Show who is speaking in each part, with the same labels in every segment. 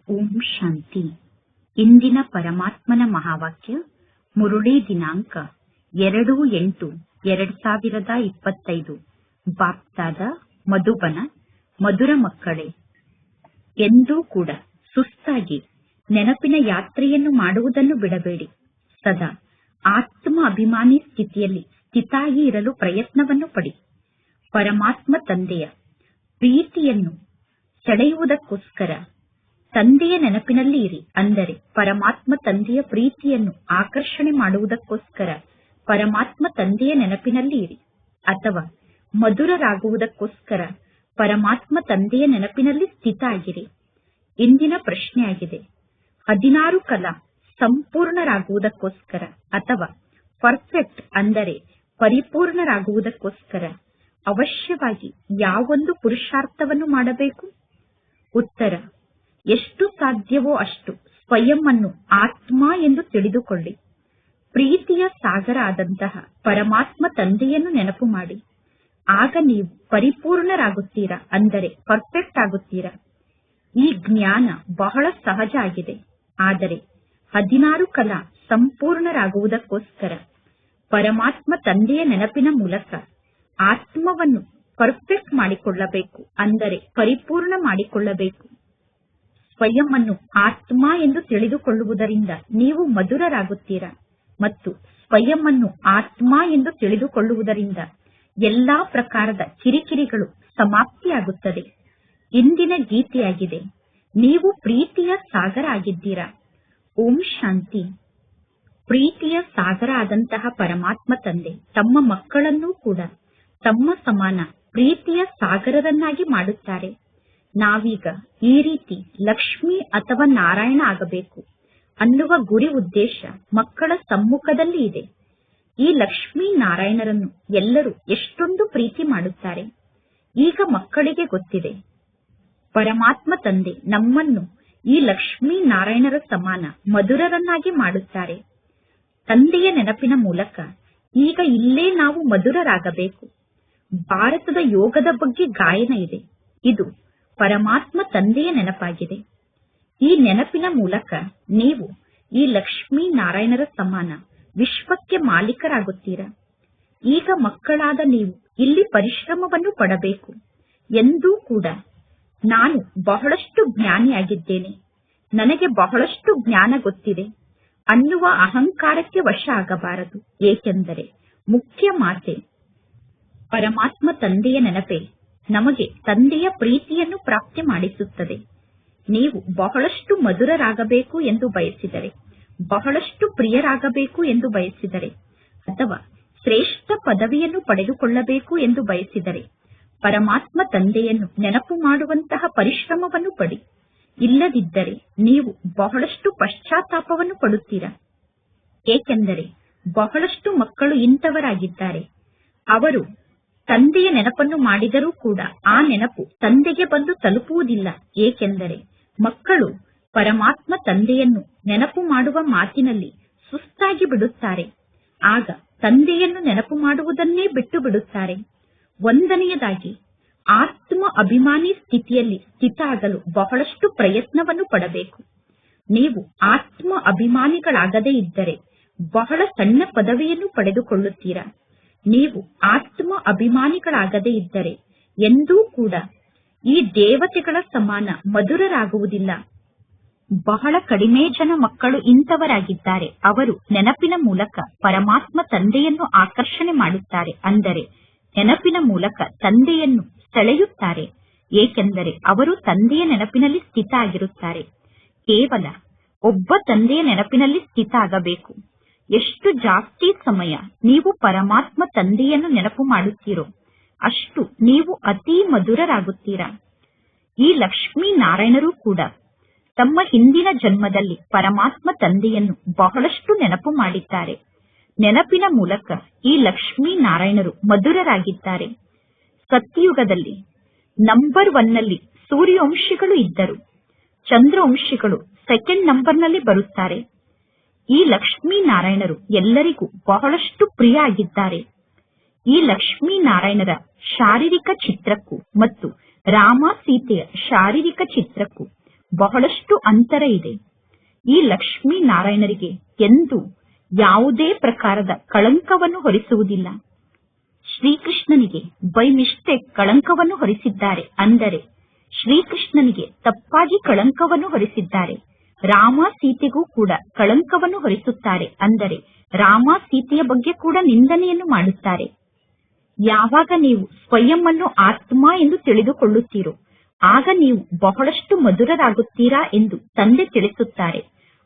Speaker 1: ಓಂ ಶಾಂತಿ. ಇಂದಿನ ಪರಮಾತ್ಮನ ಮಹಾವಾಕ್ಯ ಮುರುಳಿ ದಿನಾಂಕ 2/8/2025. ಬಾಪ್ತಾದ ಮಧುಬನ. ಮಧುರ ಮಕ್ಕಳೇ, ಎಂದೂ ಕೂಡ ಸುಸ್ತಾಗಿ ನೆನಪಿನ ಯಾತ್ರೆಯನ್ನು ಮಾಡುವುದನ್ನು ಬಿಡಬೇಡಿ. ಸದಾ ಆತ್ಮ ಅಭಿಮಾನಿ ಸ್ಥಿತಿಯಲ್ಲಿ ಸ್ಥಿತಾಗಿ ಇರಲು ಪ್ರಯತ್ನವನ್ನು ಪಡಿ. ಪರಮಾತ್ಮ ತಂದೆಯ ಪ್ರೀತಿಯನ್ನು ಸೆಳೆಯುವುದಕ್ಕೋಸ್ಕರ ತಂದೆಯ ನೆನಪಿನಲ್ಲಿ ಇರಿ. ಅಂದರೆ ಪರಮಾತ್ಮ ತಂದೆಯ ಪ್ರೀತಿಯನ್ನು ಆಕರ್ಷಣೆ ಮಾಡುವುದಕ್ಕೋಸ್ಕರ ಪರಮಾತ್ಮ ತಂದೆಯ ನೆನಪಿನಲ್ಲಿ ಇರಿ. ಅಥವಾ ಮಧುರರಾಗುವುದಕ್ಕೋಸ್ಕರ ಪರಮಾತ್ಮ ತಂದೆಯ ನೆನಪಿನಲ್ಲಿ ಸ್ಥಿತ ಆಗಿರಿ. ಇಂದಿನ ಪ್ರಶ್ನೆಯಾಗಿದೆ, 16 ಕಲಾ ಸಂಪೂರ್ಣರಾಗುವುದಕ್ಕೋಸ್ಕರ ಅಥವಾ ಪರ್ಫೆಕ್ಟ್ ಅಂದರೆ ಪರಿಪೂರ್ಣರಾಗುವುದಕ್ಕೋಸ್ಕರ ಅವಶ್ಯವಾಗಿ ಯಾವೊಂದು ಪುರುಷಾರ್ಥವನ್ನು ಮಾಡಬೇಕು? ಉತ್ತರ, ಎಷ್ಟು ಸಾಧ್ಯವೋ ಅಷ್ಟು ಸ್ವಯಂ ಅನ್ನು ಆತ್ಮ ಎಂದು ತಿಳಿದುಕೊಳ್ಳಿ. ಪ್ರೀತಿಯ ಸಾಗರ ಆದಂತಹ ಪರಮಾತ್ಮ ತಂದೆಯನ್ನು ನೆನಪು ಮಾಡಿ. ಆಗ ನೀವು ಪರಿಪೂರ್ಣರಾಗುತ್ತೀರಾ, ಅಂದರೆ ಪರ್ಫೆಕ್ಟ್ ಆಗುತ್ತೀರಾ. ಈ ಜ್ಞಾನ ಬಹಳ ಸಹಜ ಆಗಿದೆ. ಆದರೆ 16 ಕಲಾ ಸಂಪೂರ್ಣರಾಗುವುದಕ್ಕೋಸ್ಕರ ಪರಮಾತ್ಮ ತಂದೆಯ ನೆನಪಿನ ಮೂಲಕ ಆತ್ಮವನ್ನು ಪರ್ಫೆಕ್ಟ್ ಮಾಡಿಕೊಳ್ಳಬೇಕು, ಅಂದರೆ ಪರಿಪೂರ್ಣ ಮಾಡಿಕೊಳ್ಳಬೇಕು. ಸ್ವಯಂ ಅನ್ನು ಆತ್ಮ ಎಂದು ತಿಳಿದುಕೊಳ್ಳುವುದರಿಂದ ನೀವು ಮಧುರರಾಗುತ್ತೀರಾ ಮತ್ತು ಸ್ವಯಂ ಅನ್ನು ಆತ್ಮ ಎಂದು ತಿಳಿದುಕೊಳ್ಳುವುದರಿಂದ ಎಲ್ಲಾ ಪ್ರಕಾರದ ಕಿರಿಕಿರಿಗಳು ಸಮಾಪ್ತಿಯಾಗುತ್ತದೆ. ಇಂದಿನ ಗೀತೆಯಾಗಿದೆ, ನೀವು ಪ್ರೀತಿಯ ಸಾಗರ ಆಗಿದ್ದೀರಾ. ಓಂ ಶಾಂತಿ. ಪ್ರೀತಿಯ ಸಾಗರ ಆದಂತಹ ಪರಮಾತ್ಮ ತಂದೆ ತಮ್ಮ ಮಕ್ಕಳನ್ನೂ ಕೂಡ ತಮ್ಮ ಸಮಾನ ಪ್ರೀತಿಯ ಸಾಗರರನ್ನಾಗಿ ಮಾಡುತ್ತಾರೆ. ನಾವೀಗ ಈ ರೀತಿ ಲಕ್ಷ್ಮಿ ಅಥವಾ ನಾರಾಯಣ ಆಗಬೇಕು ಅನ್ನುವ ಗುರಿ ಉದ್ದೇಶ ಮಕ್ಕಳ ಸಮ್ಮುಖದಲ್ಲಿ ಇದೆ. ಈ ಲಕ್ಷ್ಮೀ ನಾರಾಯಣರನ್ನು ಎಲ್ಲರೂ ಎಷ್ಟೊಂದು ಪ್ರೀತಿ ಮಾಡುತ್ತಾರೆ. ಈಗ ಮಕ್ಕಳಿಗೆ ಗೊತ್ತಿದೆ, ಪರಮಾತ್ಮ ತಂದೆ ನಮ್ಮನ್ನು ಈ ಲಕ್ಷ್ಮೀ ನಾರಾಯಣರ ಸಮಾನ ಮಧುರರನ್ನಾಗಿ ಮಾಡುತ್ತಾರೆ. ತಂದೆಯ ನೆನಪಿನ ಮೂಲಕ ಈಗ ಇಲ್ಲೇ ನಾವು ಮಧುರರಾಗಬೇಕು. ಭಾರತದ ಯೋಗದ ಬಗ್ಗೆ ಗಾಯನ ಇದೆ. ಇದು ಪರಮಾತ್ಮ ತಂದೆಯ ನೆನಪಾಗಿದೆ. ಈ ನೆನಪಿನ ಮೂಲಕ ನೀವು ಈ ಲಕ್ಷ್ಮೀ ನಾರಾಯಣರ ಸಮಾನ ವಿಶ್ವಕ್ಕೆ ಮಾಲೀಕರಾಗುತ್ತೀರಾ. ಈಗ ಮಕ್ಕಳಾದ ನೀವು ಇಲ್ಲಿ ಪರಿಶ್ರಮವನ್ನು ಪಡಬೇಕು. ಎಂದೂ ಕೂಡ ನಾನು ಬಹಳಷ್ಟು ಜ್ಞಾನಿಯಾಗಿದ್ದೇನೆ, ನನಗೆ ಬಹಳಷ್ಟು ಜ್ಞಾನ ಗೊತ್ತಿದೆ ಅನ್ನುವ ಅಹಂಕಾರಕ್ಕೆ ವಶ ಆಗಬಾರದು. ಏಕೆಂದರೆ ಮುಖ್ಯ ಮಾತೆ ಪರಮಾತ್ಮ ತಂದೆಯ ನೆನಪೇ ನಮಗೆ ತಂದೆಯ ಪ್ರೀತಿಯನ್ನು ಪ್ರಾಪ್ತಿ ಮಾಡಿಸುತ್ತದೆ. ನೀವು ಬಹಳಷ್ಟು ಮಧುರರಾಗಬೇಕು ಎಂದು ಬಯಸಿದರೆ, ಬಹಳಷ್ಟು ಪ್ರಿಯರಾಗಬೇಕು ಎಂದು ಬಯಸಿದರೆ, ಅಥವಾ ಶ್ರೇಷ್ಠ ಪದವಿಯನ್ನು ಪಡೆದುಕೊಳ್ಳಬೇಕು ಎಂದು ಬಯಸಿದರೆ ಪರಮಾತ್ಮ ತಂದೆಯನ್ನು ನೆನಪು ಮಾಡುವಂತಹ ಪರಿಶ್ರಮವನ್ನು ಪಡಿ. ಇಲ್ಲದಿದ್ದರೆ ನೀವು ಬಹಳಷ್ಟು ಪಶ್ಚಾತ್ತಾಪವನ್ನು ಪಡುತ್ತೀರಾ. ಏಕೆಂದರೆ ಬಹಳಷ್ಟು ಮಕ್ಕಳು ಇಂಥವರಾಗಿದ್ದಾರೆ. ಅವರು ತಂದೆಯ ನೆನಪನ್ನು ಮಾಡಿದರೂ ಕೂಡ ಆ ನೆನಪು ತಂದೆಗೆ ಬಂದು ತಲುಪುವುದಿಲ್ಲ. ಏಕೆಂದರೆ ಮಕ್ಕಳು ಪರಮಾತ್ಮ ತಂದೆಯನ್ನು ನೆನಪು ಮಾಡುವ ಮಾತಿನಲ್ಲಿ ಸುಸ್ತಾಗಿ ಬಿಡುತ್ತಾರೆ. ಆಗ ತಂದೆಯನ್ನು ನೆನಪು ಮಾಡುವುದನ್ನೇ ಬಿಟ್ಟು ಬಿಡುತ್ತಾರೆ. ಒಂದನೆಯದಾಗಿ ಆತ್ಮ ಅಭಿಮಾನಿ ಸ್ಥಿತಿಯಲ್ಲಿ ಸ್ಥಿತ ಆಗಲು ಬಹಳಷ್ಟು ಪ್ರಯತ್ನವನ್ನು ಪಡಬೇಕು. ನೀವು ಆತ್ಮ ಅಭಿಮಾನಿಗಳಾಗದೇ ಇದ್ದರೆ ಬಹಳ ಸಣ್ಣ ಪದವಿಯನ್ನು ಪಡೆದುಕೊಳ್ಳುತ್ತೀರಾ. ನೀವು ಆತ್ಮ ಅಭಿಮಾನಿಗಳಾಗದೇ ಇದ್ದರೆ ಎಂದೂ ಕೂಡ ಈ ದೇವತೆಗಳ ಸಮಾನ ಮಧುರರಾಗುವುದಿಲ್ಲ. ಬಹಳ ಕಡಿಮೆ ಜನ ಮಕ್ಕಳು ಇಂಥವರಾಗಿದ್ದಾರೆ. ಅವರು ನೆನಪಿನ ಮೂಲಕ ಪರಮಾತ್ಮ ತಂದೆಯನ್ನು ಆಕರ್ಷಣೆ ಮಾಡುತ್ತಾರೆ, ಅಂದರೆ ನೆನಪಿನ ಮೂಲಕ ತಂದೆಯನ್ನು ಸೆಳೆಯುತ್ತಾರೆ. ಏಕೆಂದರೆ ಅವರು ತಂದೆಯ ನೆನಪಿನಲ್ಲಿ ಸ್ಥಿತ ಆಗಿರುತ್ತಾರೆ. ಕೇವಲ ಒಬ್ಬ ತಂದೆಯ ನೆನಪಿನಲ್ಲಿ ಸ್ಥಿತ ಆಗಬೇಕು. ಎಷ್ಟು ಜಾಸ್ತಿ ಸಮಯ ನೀವು ಪರಮಾತ್ಮ ತಂದೆಯನ್ನು ನೆನಪು ಮಾಡುತ್ತೀರೋ ಅಷ್ಟು ನೀವು ಅತೀ ಮಧುರರಾಗುತ್ತೀರಾ. ಈ ಲಕ್ಷ್ಮೀ ನಾರಾಯಣರು ಕೂಡ ತಮ್ಮ ಹಿಂದಿನ ಜನ್ಮದಲ್ಲಿ ಪರಮಾತ್ಮ ತಂದೆಯನ್ನು ಬಹಳಷ್ಟು ನೆನಪು ಮಾಡಿದ್ದಾರೆ. ನೆನಪಿನ ಮೂಲಕ ಈ ಲಕ್ಷ್ಮೀ ನಾರಾಯಣರು ಮಧುರರಾಗಿದ್ದಾರೆ. ಸತ್ಯಯುಗದಲ್ಲಿ ನಂಬರ್ 1 ನಲ್ಲಿ ಸೂರ್ಯವಂಶಿಗಳು ಇದ್ದರು. ಚಂದ್ರವಂಶಿಗಳು ಸೆಕೆಂಡ್ ನಂಬರ್ನಲ್ಲಿ ಬರುತ್ತಾರೆ. ಈ ಲಕ್ಷ್ಮೀ ನಾರಾಯಣರು ಎಲ್ಲರಿಗೂ ಬಹಳಷ್ಟು ಪ್ರಿಯ ಆಗಿದ್ದಾರೆ. ಈ ಲಕ್ಷ್ಮೀ ನಾರಾಯಣರ ಶಾರೀರಿಕ ಚಿತ್ರಕ್ಕೂ ಮತ್ತು ರಾಮ ಸೀತೆಯ ಶಾರೀರಿಕ ಚಿತ್ರಕ್ಕೂ ಬಹಳಷ್ಟು ಅಂತರ ಇದೆ. ಈ ಲಕ್ಷ್ಮೀ ನಾರಾಯಣರಿಗೆ ಎಂದೂ ಯಾವುದೇ ಪ್ರಕಾರದ ಕಳಂಕವನ್ನು ಹೊರಿಸುವುದಿಲ್ಲ. ಶ್ರೀಕೃಷ್ಣನಿಗೆ ಬೈ ಮಿಸ್ಟೇಕ್ ಕಳಂಕವನ್ನು ಹೊರಿಸಿದ್ದಾರೆ ಅಂದರೆ ಶ್ರೀಕೃಷ್ಣನಿಗೆ ತಪ್ಪಾಗಿ ಕಳಂಕವನ್ನು ಹೊರಿಸಿದ್ದಾರೆ. ರಾಮ ಸೀತೆಗೂ ಕೂಡ ಕಳಂಕವನ್ನು ಹೊರಿಸುತ್ತಾರೆ ಅಂದರೆ ರಾಮ ಸೀತೆಯ ಬಗ್ಗೆ ಕೂಡ ನಿಂದನೆಯನ್ನು ಮಾಡುತ್ತಾರೆ. ಯಾವಾಗ ನೀವು ಸ್ವಯಂ ಅನ್ನು ಆತ್ಮ ಎಂದು ತಿಳಿದುಕೊಳ್ಳುತ್ತೀರೋ ಆಗ ನೀವು ಬಹಳಷ್ಟು ಮಧುರರಾಗುತ್ತೀರಾ ಎಂದು ತಂದೆ ತಿಳಿಸುತ್ತಾರೆ.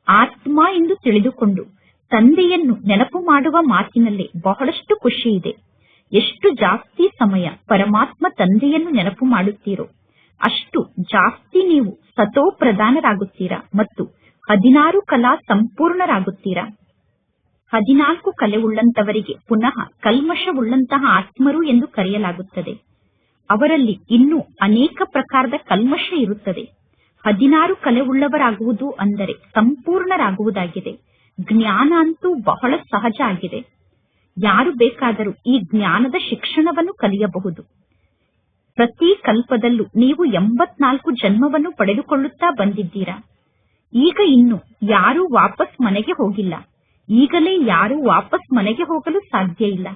Speaker 1: ಆತ್ಮ ಎಂದು ತಿಳಿದುಕೊಂಡು ತಂದೆಯನ್ನು ನೆನಪು ಮಾಡುವ ಮಾತಿನಲ್ಲೇ ಬಹಳಷ್ಟು ಖುಷಿ ಇದೆ. ಎಷ್ಟು ಜಾಸ್ತಿ ಸಮಯ ಪರಮಾತ್ಮ ತಂದೆಯನ್ನು ನೆನಪು ಮಾಡುತ್ತೀರೋ ಅಷ್ಟು ಜಾಸ್ತಿ ನೀವು ಸತೋ ಪ್ರಧಾನರಾಗುತ್ತೀರಾ ಮತ್ತು 16 ಕಲಾ ಸಂಪೂರ್ಣರಾಗುತ್ತೀರಾ. 14 ಕಲೆ ಉಳ್ಳಂತವರಿಗೆ ಪುನಃ ಕಲ್ಮಶವುಳ್ಳಂತಹ ಆತ್ಮರು ಎಂದು ಕರೆಯಲಾಗುತ್ತದೆ. ಅವರಲ್ಲಿ ಇನ್ನೂ ಅನೇಕ ಪ್ರಕಾರದ ಕಲ್ಮಶ ಇರುತ್ತದೆ. 16 ಕಲೆ ಉಳ್ಳವರಾಗುವುದು ಅಂದರೆ ಸಂಪೂರ್ಣರಾಗುವುದಾಗಿದೆ. ಜ್ಞಾನ ಅಂತೂ ಬಹಳ ಸಹಜ ಆಗಿದೆ. ಯಾರು ಬೇಕಾದರೂ ಈ ಜ್ಞಾನದ ಶಿಕ್ಷಣವನ್ನು ಕಲಿಯಬಹುದು. ಪ್ರತಿ ಕಲ್ಪದಲ್ಲೂ ನೀವು 84 ಜನ್ಮವನ್ನು ಪಡೆದುಕೊಳ್ಳುತ್ತಾ ಬಂದಿದ್ದೀರಾ. ಈಗ ಇನ್ನು ಯಾರೂ ವಾಪಸ್ ಮನೆಗೆ ಹೋಗಿಲ್ಲ. ಈಗಲೇ ಯಾರೂ ವಾಪಸ್ ಮನೆಗೆ ಹೋಗಲು ಸಾಧ್ಯ ಇಲ್ಲ.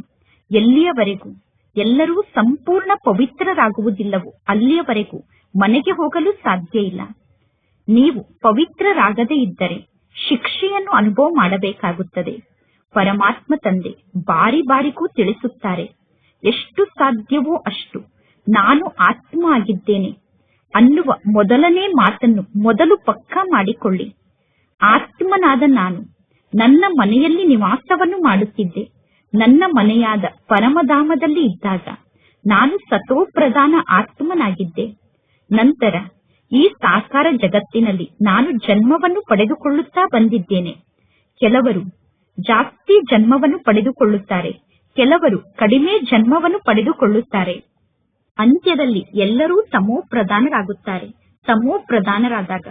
Speaker 1: ಎಲ್ಲಿಯವರೆಗೂ ಎಲ್ಲರೂ ಸಂಪೂರ್ಣ ಪವಿತ್ರರಾಗುವುದಿಲ್ಲವೋ ಅಲ್ಲಿಯವರೆಗೂ ಮನೆಗೆ ಹೋಗಲು ಸಾಧ್ಯ ಇಲ್ಲ. ನೀವು ಪವಿತ್ರರಾಗದೇ ಇದ್ದರೆ ಶಿಕ್ಷೆಯನ್ನು ಅನುಭವ ಮಾಡಬೇಕಾಗುತ್ತದೆ. ಪರಮಾತ್ಮ ತಂದೆ ಬಾರಿ ಬಾರಿಗೂ ತಿಳಿಸುತ್ತಾರೆ, ಎಷ್ಟು ಸಾಧ್ಯವೋ ಅಷ್ಟು ನಾನು ಆತ್ಮ ಆಗಿದ್ದೇನೆ ಅನ್ನುವ ಮೊದಲನೇ ಮಾತನ್ನು ಮೊದಲು ಪಕ್ಕಾ ಮಾಡಿಕೊಳ್ಳಿ. ಆತ್ಮನಾದ ನಾನು ನನ್ನ ಮನೆಯಲ್ಲಿ ನಿವಾಸವನ್ನು ಮಾಡುತ್ತಿದ್ದೆ. ನನ್ನ ಮನೆಯಾದ ಪರಮಧಾಮದಲ್ಲಿ ಇದ್ದಾಗ ನಾನು ಸತೋ ಪ್ರಧಾನ ಆತ್ಮನಾಗಿದ್ದೆ. ನಂತರ ಈ ಸಾಕಾರ ಜಗತ್ತಿನಲ್ಲಿ ನಾನು ಜನ್ಮವನ್ನು ಪಡೆದುಕೊಳ್ಳುತ್ತಾ ಬಂದಿದ್ದೇನೆ. ಕೆಲವರು ಜಾಸ್ತಿ ಜನ್ಮವನ್ನು ಪಡೆದುಕೊಳ್ಳುತ್ತಾರೆ, ಕೆಲವರು ಕಡಿಮೆ ಜನ್ಮವನ್ನು ಪಡೆದುಕೊಳ್ಳುತ್ತಾರೆ. ಅಂತ್ಯದಲ್ಲಿ ಎಲ್ಲರೂ ತಮೋ ಪ್ರಧಾನರಾಗುತ್ತಾರೆ. ತಮೋ ಪ್ರಧಾನರಾದಾಗ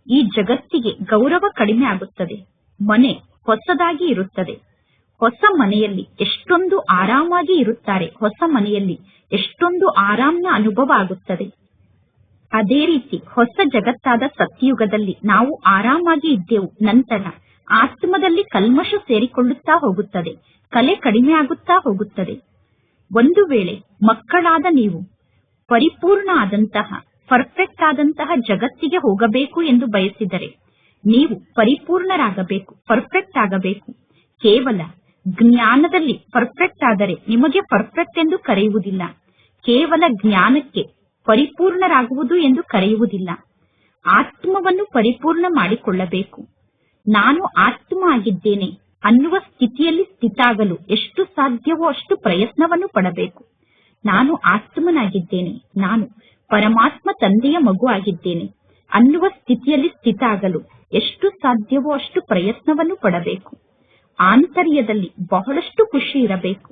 Speaker 1: ಈ ಜಗತ್ತಿಗೆ ಗೌರವ ಕಡಿಮೆ ಆಗುತ್ತದೆ. ಮನೆ ಹೊಸದಾಗಿ ಇರುತ್ತದೆ. ಹೊಸ ಮನೆಯಲ್ಲಿ ಎಷ್ಟೊಂದು ಆರಾಮಾಗಿ ಇರುತ್ತಾರೆ. ಹೊಸ ಮನೆಯಲ್ಲಿ ಎಷ್ಟೊಂದು ಆರಾಮ್ನ ಅನುಭವ ಆಗುತ್ತದೆ. ಅದೇ ರೀತಿ ಹೊಸ ಜಗತ್ತಾದ ಸತ್ಯಯುಗದಲ್ಲಿ ನಾವು ಆರಾಮಾಗಿ ಇದ್ದೆವು. ನಂತರ ಆತ್ಮದಲ್ಲಿ ಕಲ್ಮಶ ಸೇರಿಕೊಳ್ಳುತ್ತಾ ಹೋಗುತ್ತದೆ. ಕಲೆ ಕಡಿಮೆ ಆಗುತ್ತಾ ಹೋಗುತ್ತದೆ. ಒಂದು ವೇಳೆ ಮಕ್ಕಳಾದ ನೀವು ಪರಿಪೂರ್ಣ ಆದಂತಹ ಪರ್ಫೆಕ್ಟ್ ಆದಂತಹ ಜಗತ್ತಿಗೆ ಹೋಗಬೇಕು ಎಂದು ಬಯಸಿದರೆ ನೀವು ಪರಿಪೂರ್ಣರಾಗಬೇಕು, ಪರ್ಫೆಕ್ಟ್ ಆಗಬೇಕು. ಕೇವಲ ಜ್ಞಾನದಲ್ಲಿ ಪರ್ಫೆಕ್ಟ್ ಆದರೆ ನಿಮಗೆ ಪರ್ಫೆಕ್ಟ್ ಎಂದು ಕರೆಯುವುದಿಲ್ಲ. ಕೇವಲ ಜ್ಞಾನಕ್ಕೆ ಪರಿಪೂರ್ಣರಾಗುವುದು ಎಂದು ಕರೆಯುವುದಿಲ್ಲ. ಆತ್ಮವನ್ನು ಪರಿಪೂರ್ಣ ಮಾಡಿಕೊಳ್ಳಬೇಕು. ನಾನು ಆತ್ಮ ಆಗಿದ್ದೇನೆ ಅನ್ನುವ ಸ್ಥಿತಿಯಲ್ಲಿ ಸ್ಥಿತಾಗಲು ಎಷ್ಟು ಸಾಧ್ಯವೋ ಅಷ್ಟು ಪ್ರಯತ್ನವನ್ನು ಪಡಬೇಕು. ನಾನು ಆತ್ಮನಾಗಿದ್ದೇನೆ, ನಾನು ಪರಮಾತ್ಮ ತಂದೆಯ ಮಗು ಆಗಿದ್ದೇನೆ ಅನ್ನುವ ಸ್ಥಿತಿಯಲ್ಲಿ ಸ್ಥಿತ ಆಗಲು ಎಷ್ಟು ಸಾಧ್ಯವೋ ಅಷ್ಟು ಪ್ರಯತ್ನವನ್ನು ಪಡಬೇಕು. ಆಂತರ್ಯದಲ್ಲಿ ಬಹಳಷ್ಟು ಖುಷಿ ಇರಬೇಕು.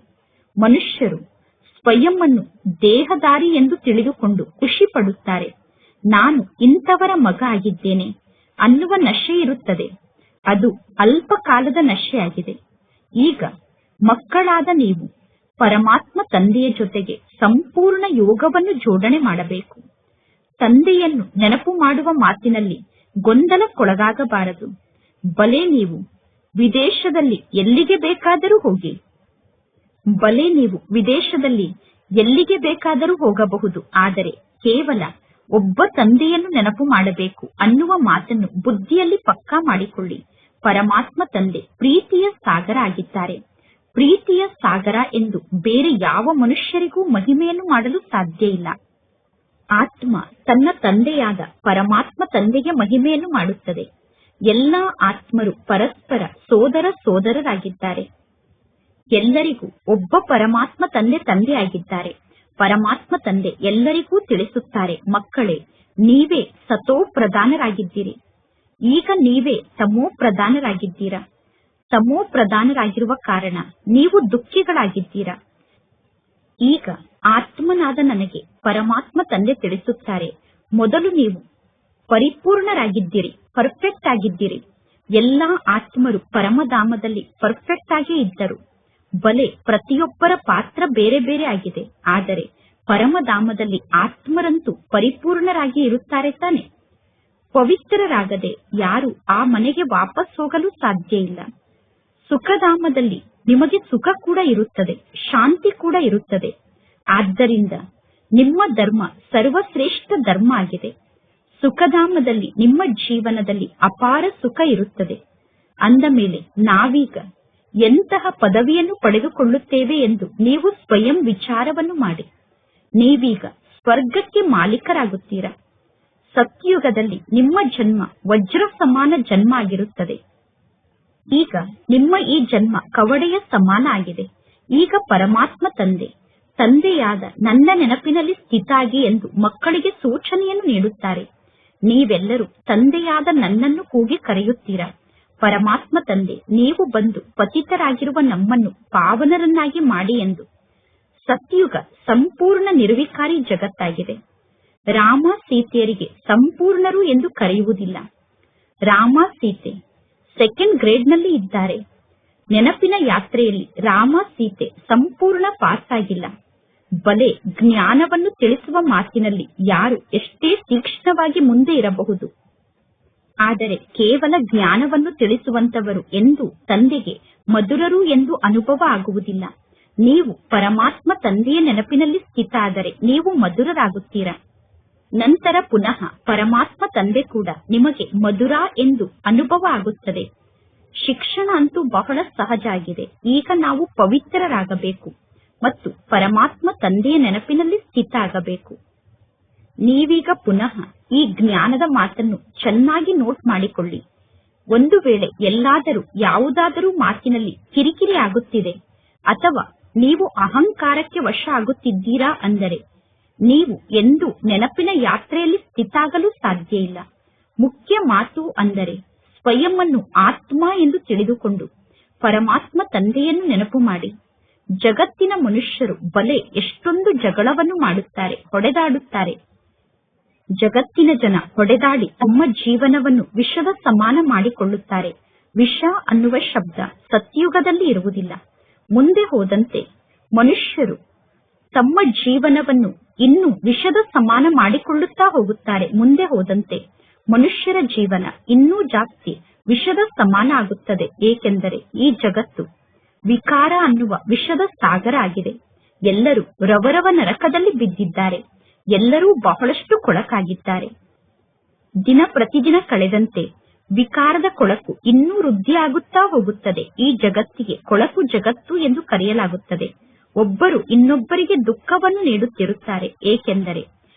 Speaker 1: ಮನುಷ್ಯರು ಸ್ವಯಂ ಅನ್ನು ದೇಹದಾರಿ ಎಂದು ತಿಳಿದುಕೊಂಡು ಖುಷಿ ಪಡುತ್ತಾರೆ. ನಾನು ಇಂಥವರ ಮಗ ಆಗಿದ್ದೇನೆ ಅನ್ನುವ ನಶೆ ಇರುತ್ತದೆ. ಅದು ಅಲ್ಪ ಕಾಲದ ನಶೆಯಾಗಿದೆ. ಈಗ ಮಕ್ಕಳಾದ ನೀವು ಪರಮಾತ್ಮ ತಂದೆಯ ಜೊತೆಗೆ ಸಂಪೂರ್ಣ ಯೋಗವನ್ನು ಜೋಡಣೆ ಮಾಡಬೇಕು. ತಂದೆಯನ್ನು ನೆನಪು ಮಾಡುವ ಮಾತಿನಲ್ಲಿ ಗೊಂದಲಕ್ಕೊಳಗಾಗಬಾರದು. ಬಲೆ ನೀವು ವಿದೇಶದಲ್ಲಿ ಎಲ್ಲಿಗೆ ಬೇಕಾದರೂ ಹೋಗಿ, ಬಲೆ ನೀವು ವಿದೇಶದಲ್ಲಿ ಎಲ್ಲಿಗೆ ಬೇಕಾದರೂ ಹೋಗಬಹುದು. ಆದರೆ ಕೇವಲ ಒಬ್ಬ ತಂದೆಯನ್ನು ನೆನಪು ಮಾಡಬೇಕು ಅನ್ನುವ ಮಾತನ್ನು ಬುದ್ಧಿಯಲ್ಲಿ ಪಕ್ಕಾ ಮಾಡಿಕೊಳ್ಳಿ. ಪರಮಾತ್ಮ ತಂದೆ ಪ್ರೀತಿಯ ಸಾಗರ ಆಗಿದ್ದಾರೆ. ಪ್ರೀತಿಯ ಸಾಗರ ಎಂದು ಬೇರೆ ಯಾವ ಮನುಷ್ಯರಿಗೂ ಮಹಿಮೆಯನ್ನು ಮಾಡಲು ಸಾಧ್ಯ ಇಲ್ಲ. ಆತ್ಮ ತನ್ನ ತಂದೆಯಾದ ಪರಮಾತ್ಮ ತಂದೆಗೆ ಮಹಿಮೆಯನ್ನು ಮಾಡುತ್ತದೆ. ಎಲ್ಲಾ ಆತ್ಮರು ಪರಸ್ಪರ ಸೋದರರಾಗಿದ್ದಾರೆ. ಎಲ್ಲರಿಗೂ ಒಬ್ಬ ಪರಮಾತ್ಮ ತಂದೆಯಾಗಿದ್ದಾರೆ. ಪರಮಾತ್ಮ ತಂದೆ ಎಲ್ಲರಿಗೂ ತಿಳಿಸುತ್ತಾರೆ, ಮಕ್ಕಳೇ, ನೀವೇ ಸತೋ ಪ್ರಧಾನರಾಗಿದ್ದೀರಿ. ಈಗ ನೀವೇ ತಮೋ ಪ್ರಧಾನರಾಗಿದ್ದೀರಾ. ತಮೋ ಪ್ರಧಾನರಾಗಿರುವ ಕಾರಣ ನೀವು ದುಃಖಿಗಳಾಗಿದ್ದೀರಾ. ಈಗ ಆತ್ಮನಾದ ನನಗೆ ಪರಮಾತ್ಮ ತಂದೆ ತಿಳಿಸುತ್ತಾರೆ, ಮೊದಲು ನೀವು ಪರಿಪೂರ್ಣರಾಗಿದ್ದೀರಿ, ಪರ್ಫೆಕ್ಟ್ ಆಗಿದ್ದೀರಿ. ಎಲ್ಲಾ ಆತ್ಮರು ಪರಮಧಾಮದಲ್ಲಿ ಪರ್ಫೆಕ್ಟ್ ಆಗೇ ಇದ್ದರು. ಬಲೆ ಪ್ರತಿಯೊಬ್ಬರ ಪಾತ್ರ ಬೇರೆ ಬೇರೆ ಆಗಿದೆ. ಆದರೆ ಪರಮಧಾಮದಲ್ಲಿ ಆತ್ಮರಂತೂ ಪರಿಪೂರ್ಣರಾಗಿ ಇರುತ್ತಾರೆ ತಾನೆ. ಪವಿತ್ರರಾಗದೆ ಯಾರು ಆ ಮನೆಗೆ ವಾಪಸ್ ಹೋಗಲು ಸಾಧ್ಯ ಇಲ್ಲ. ಸುಖಧಾಮದಲ್ಲಿ ನಿಮಗೆ ಸುಖ ಕೂಡ ಇರುತ್ತದೆ, ಶಾಂತಿ ಕೂಡ ಇರುತ್ತದೆ. ಆದ್ದರಿಂದ ನಿಮ್ಮ ಧರ್ಮ ಸರ್ವಶ್ರೇಷ್ಠ ಧರ್ಮ ಆಗಿದೆ. ಸುಖಧಾಮದಲ್ಲಿ ನಿಮ್ಮ ಜೀವನದಲ್ಲಿ ಅಪಾರ ಸುಖ ಇರುತ್ತದೆ. ಅಂದ ಮೇಲೆ ನಾವೀಗ ಎಂತಹ ಪದವಿಯನ್ನು ಪಡೆದುಕೊಳ್ಳುತ್ತೇವೆ ಎಂದು ನೀವು ಸ್ವಯಂ ವಿಚಾರವನ್ನು ಮಾಡಿ. ನೀವೀಗ ಸ್ವರ್ಗಕ್ಕೆ ಮಾಲೀಕರಾಗುತ್ತೀರಾ. ಸತ್ಯುಗದಲ್ಲಿ ನಿಮ್ಮ ಜನ್ಮ ವಜ್ರ ಸಮಾನ ಜನ್ಮ ಆಗಿರುತ್ತದೆ. ಈಗ ನಿಮ್ಮ ಈ ಜನ್ಮ ಕವಡೆಯ ಸಮಾನ ಆಗಿದೆ. ಈಗ ಪರಮಾತ್ಮ ತಂದೆಯಾದ ನನ್ನ ನೆನಪಿನಲ್ಲಿ ಸ್ಥಿತಾಗಿ ಎಂದು ಮಕ್ಕಳಿಗೆ ಸೂಚನೆಯನ್ನು ನೀಡುತ್ತಾರೆ. ನೀವೆಲ್ಲರೂ ತಂದೆಯಾದ ನನ್ನನ್ನು ಕೂಗಿ ಕರೆಯುತ್ತೀರಾ. ಪರಮಾತ್ಮ ತಂದೆ, ನೀವು ಬಂದು ಪತಿತರಾಗಿರುವ ನಮ್ಮನ್ನು ಪಾವನರನ್ನಾಗಿ ಮಾಡಿ ಎಂದು. ಸತ್ಯುಗ ಸಂಪೂರ್ಣ ನಿರ್ವಿಕಾರಿ ಜಗತ್ತಾಗಿದೆ. ರಾಮ ಸೀತೆಯರಿಗೆ ಸಂಪೂರ್ಣರು ಎಂದು ಕರೆಯುವುದಿಲ್ಲ. ರಾಮ ಸೀತೆ ಸೆಕೆಂಡ್ ಗ್ರೇಡ್ನಲ್ಲಿ ಇದ್ದಾರೆ. ನೆನಪಿನ ಯಾತ್ರೆಯಲ್ಲಿ ರಾಮ ಸೀತೆ ಸಂಪೂರ್ಣ ಪಾಸ್ ಆಗಿಲ್ಲ. ಬಲೆ ಜ್ಞಾನವನ್ನು ತಿಳಿಸುವ ಮಾತಿನಲ್ಲಿ ಯಾರು ಎಷ್ಟೇ ತೀಕ್ಷ್ಣವಾಗಿ ಮುಂದೆ ಇರಬಹುದು, ಆದರೆ ಕೇವಲ ಜ್ಞಾನವನ್ನು ತಿಳಿಸುವಂತವರು ಎಂದು ತಂದೆಗೆ ಮಧುರರು ಎಂದು ಅನುಭವ ಆಗುವುದಿಲ್ಲ. ನೀವು ಪರಮಾತ್ಮ ತಂದೆಯ ನೆನಪಿನಲ್ಲಿ ಸ್ಥಿತ ಆದರೆ ನೀವು ಮಧುರರಾಗುತ್ತೀರಾ. ನಂತರ ಪುನಃ ಪರಮಾತ್ಮ ತಂದೆ ಕೂಡ ನಿಮಗೆ ಮಧುರ ಎಂದು ಅನುಭವ ಆಗುತ್ತದೆ. ಶಿಕ್ಷಣ ಅಂತೂ ಬಹಳ ಸಹಜ ಆಗಿದೆ. ಈಗ ನಾವು ಪವಿತ್ರರಾಗಬೇಕು ಮತ್ತು ಪರಮಾತ್ಮ ತಂದೆಯ ನೆನಪಿನಲ್ಲಿ ಸ್ಥಿತ ಆಗಬೇಕು. ನೀವೀಗ ಪುನಃ ಈ ಜ್ಞಾನದ ಮಾತನ್ನು ಚೆನ್ನಾಗಿ ನೋಟ್ ಮಾಡಿಕೊಳ್ಳಿ. ಒಂದು ವೇಳೆ ಎಲ್ಲಾದರೂ ಯಾವುದಾದರೂ ಮಾತಿನಲ್ಲಿ ಕಿರಿಕಿರಿ ಆಗುತ್ತಿದೆ ಅಥವಾ ನೀವು ಅಹಂಕಾರಕ್ಕೆ ವಶ ಆಗುತ್ತಿದ್ದೀರಾ ಅಂದರೆ ನೀವು ಎಂದೂ ನೆನಪಿನ ಯಾತ್ರೆಯಲ್ಲಿ ಸ್ಥಿತಾಗಲು ಸಾಧ್ಯ ಇಲ್ಲ. ಮುಖ್ಯ ಮಾತು ಅಂದರೆ ಸ್ವಯಂವನ್ನು ಆತ್ಮ ಎಂದು ತಿಳಿದುಕೊಂಡು ಪರಮಾತ್ಮ ತಂದೆಯನ್ನು ನೆನಪು ಮಾಡಿ. ಜಗತ್ತಿನ ಮನುಷ್ಯರು ಬಲೆ ಎಷ್ಟೊಂದು ಜಗಳವನ್ನು ಮಾಡುತ್ತಾರೆ, ಹೊಡೆದಾಡುತ್ತಾರೆ. ಜಗತ್ತಿನ ಜನ ಹೊಡೆದಾಡಿ ತಮ್ಮ ಜೀವನವನ್ನು ವಿಷದ ಸಮಾನ ಮಾಡಿಕೊಳ್ಳುತ್ತಾರೆ. ವಿಷ ಅನ್ನುವ ಶಬ್ದ ಸತ್ಯುಗದಲ್ಲಿ ಇರುವುದಿಲ್ಲ. ಮುಂದೆ ಹೋದಂತೆ ಮನುಷ್ಯರು ತಮ್ಮ ಜೀವನವನ್ನು ಇನ್ನೂ ವಿಷದ ಸಮಾನ ಮಾಡಿಕೊಳ್ಳುತ್ತಾ ಹೋಗುತ್ತಾರೆ. ಮುಂದೆ ಹೋದಂತೆ ಮನುಷ್ಯರ ಜೀವನ ಇನ್ನೂ ಜಾಸ್ತಿ ವಿಷದ ಸಮಾನ ಆಗುತ್ತದೆ. ಏಕೆಂದರೆ ಈ ಜಗತ್ತು ವಿಕಾರ ಅನ್ನುವ ವಿಷದ ಸಾಗರ ಆಗಿದೆ. ಎಲ್ಲರೂ ರವರವ ನರಕದಲ್ಲಿ ಬಿದ್ದಿದ್ದಾರೆ. ಎಲ್ಲರೂ ಬಹಳಷ್ಟು ಕೊಳಕಾಗಿದ್ದಾರೆ. ದಿನ ಪ್ರತಿದಿನ ಕಳೆದಂತೆ ವಿಕಾರದ ಕೊಳಕು ಇನ್ನೂ ವೃದ್ಧಿಯಾಗುತ್ತಾ ಹೋಗುತ್ತದೆ. ಈ ಜಗತ್ತಿಗೆ ಕೊಳಕು ಜಗತ್ತು ಎಂದು ಕರೆಯಲಾಗುತ್ತದೆ. ಒಬ್ಬರು ಇನ್ನೊಬ್ಬರಿಗೆ ದುಃಖವನ್ನು ನೀಡುತ್ತಿರುತ್ತಾರೆ. ಏಕೆಂದರೆ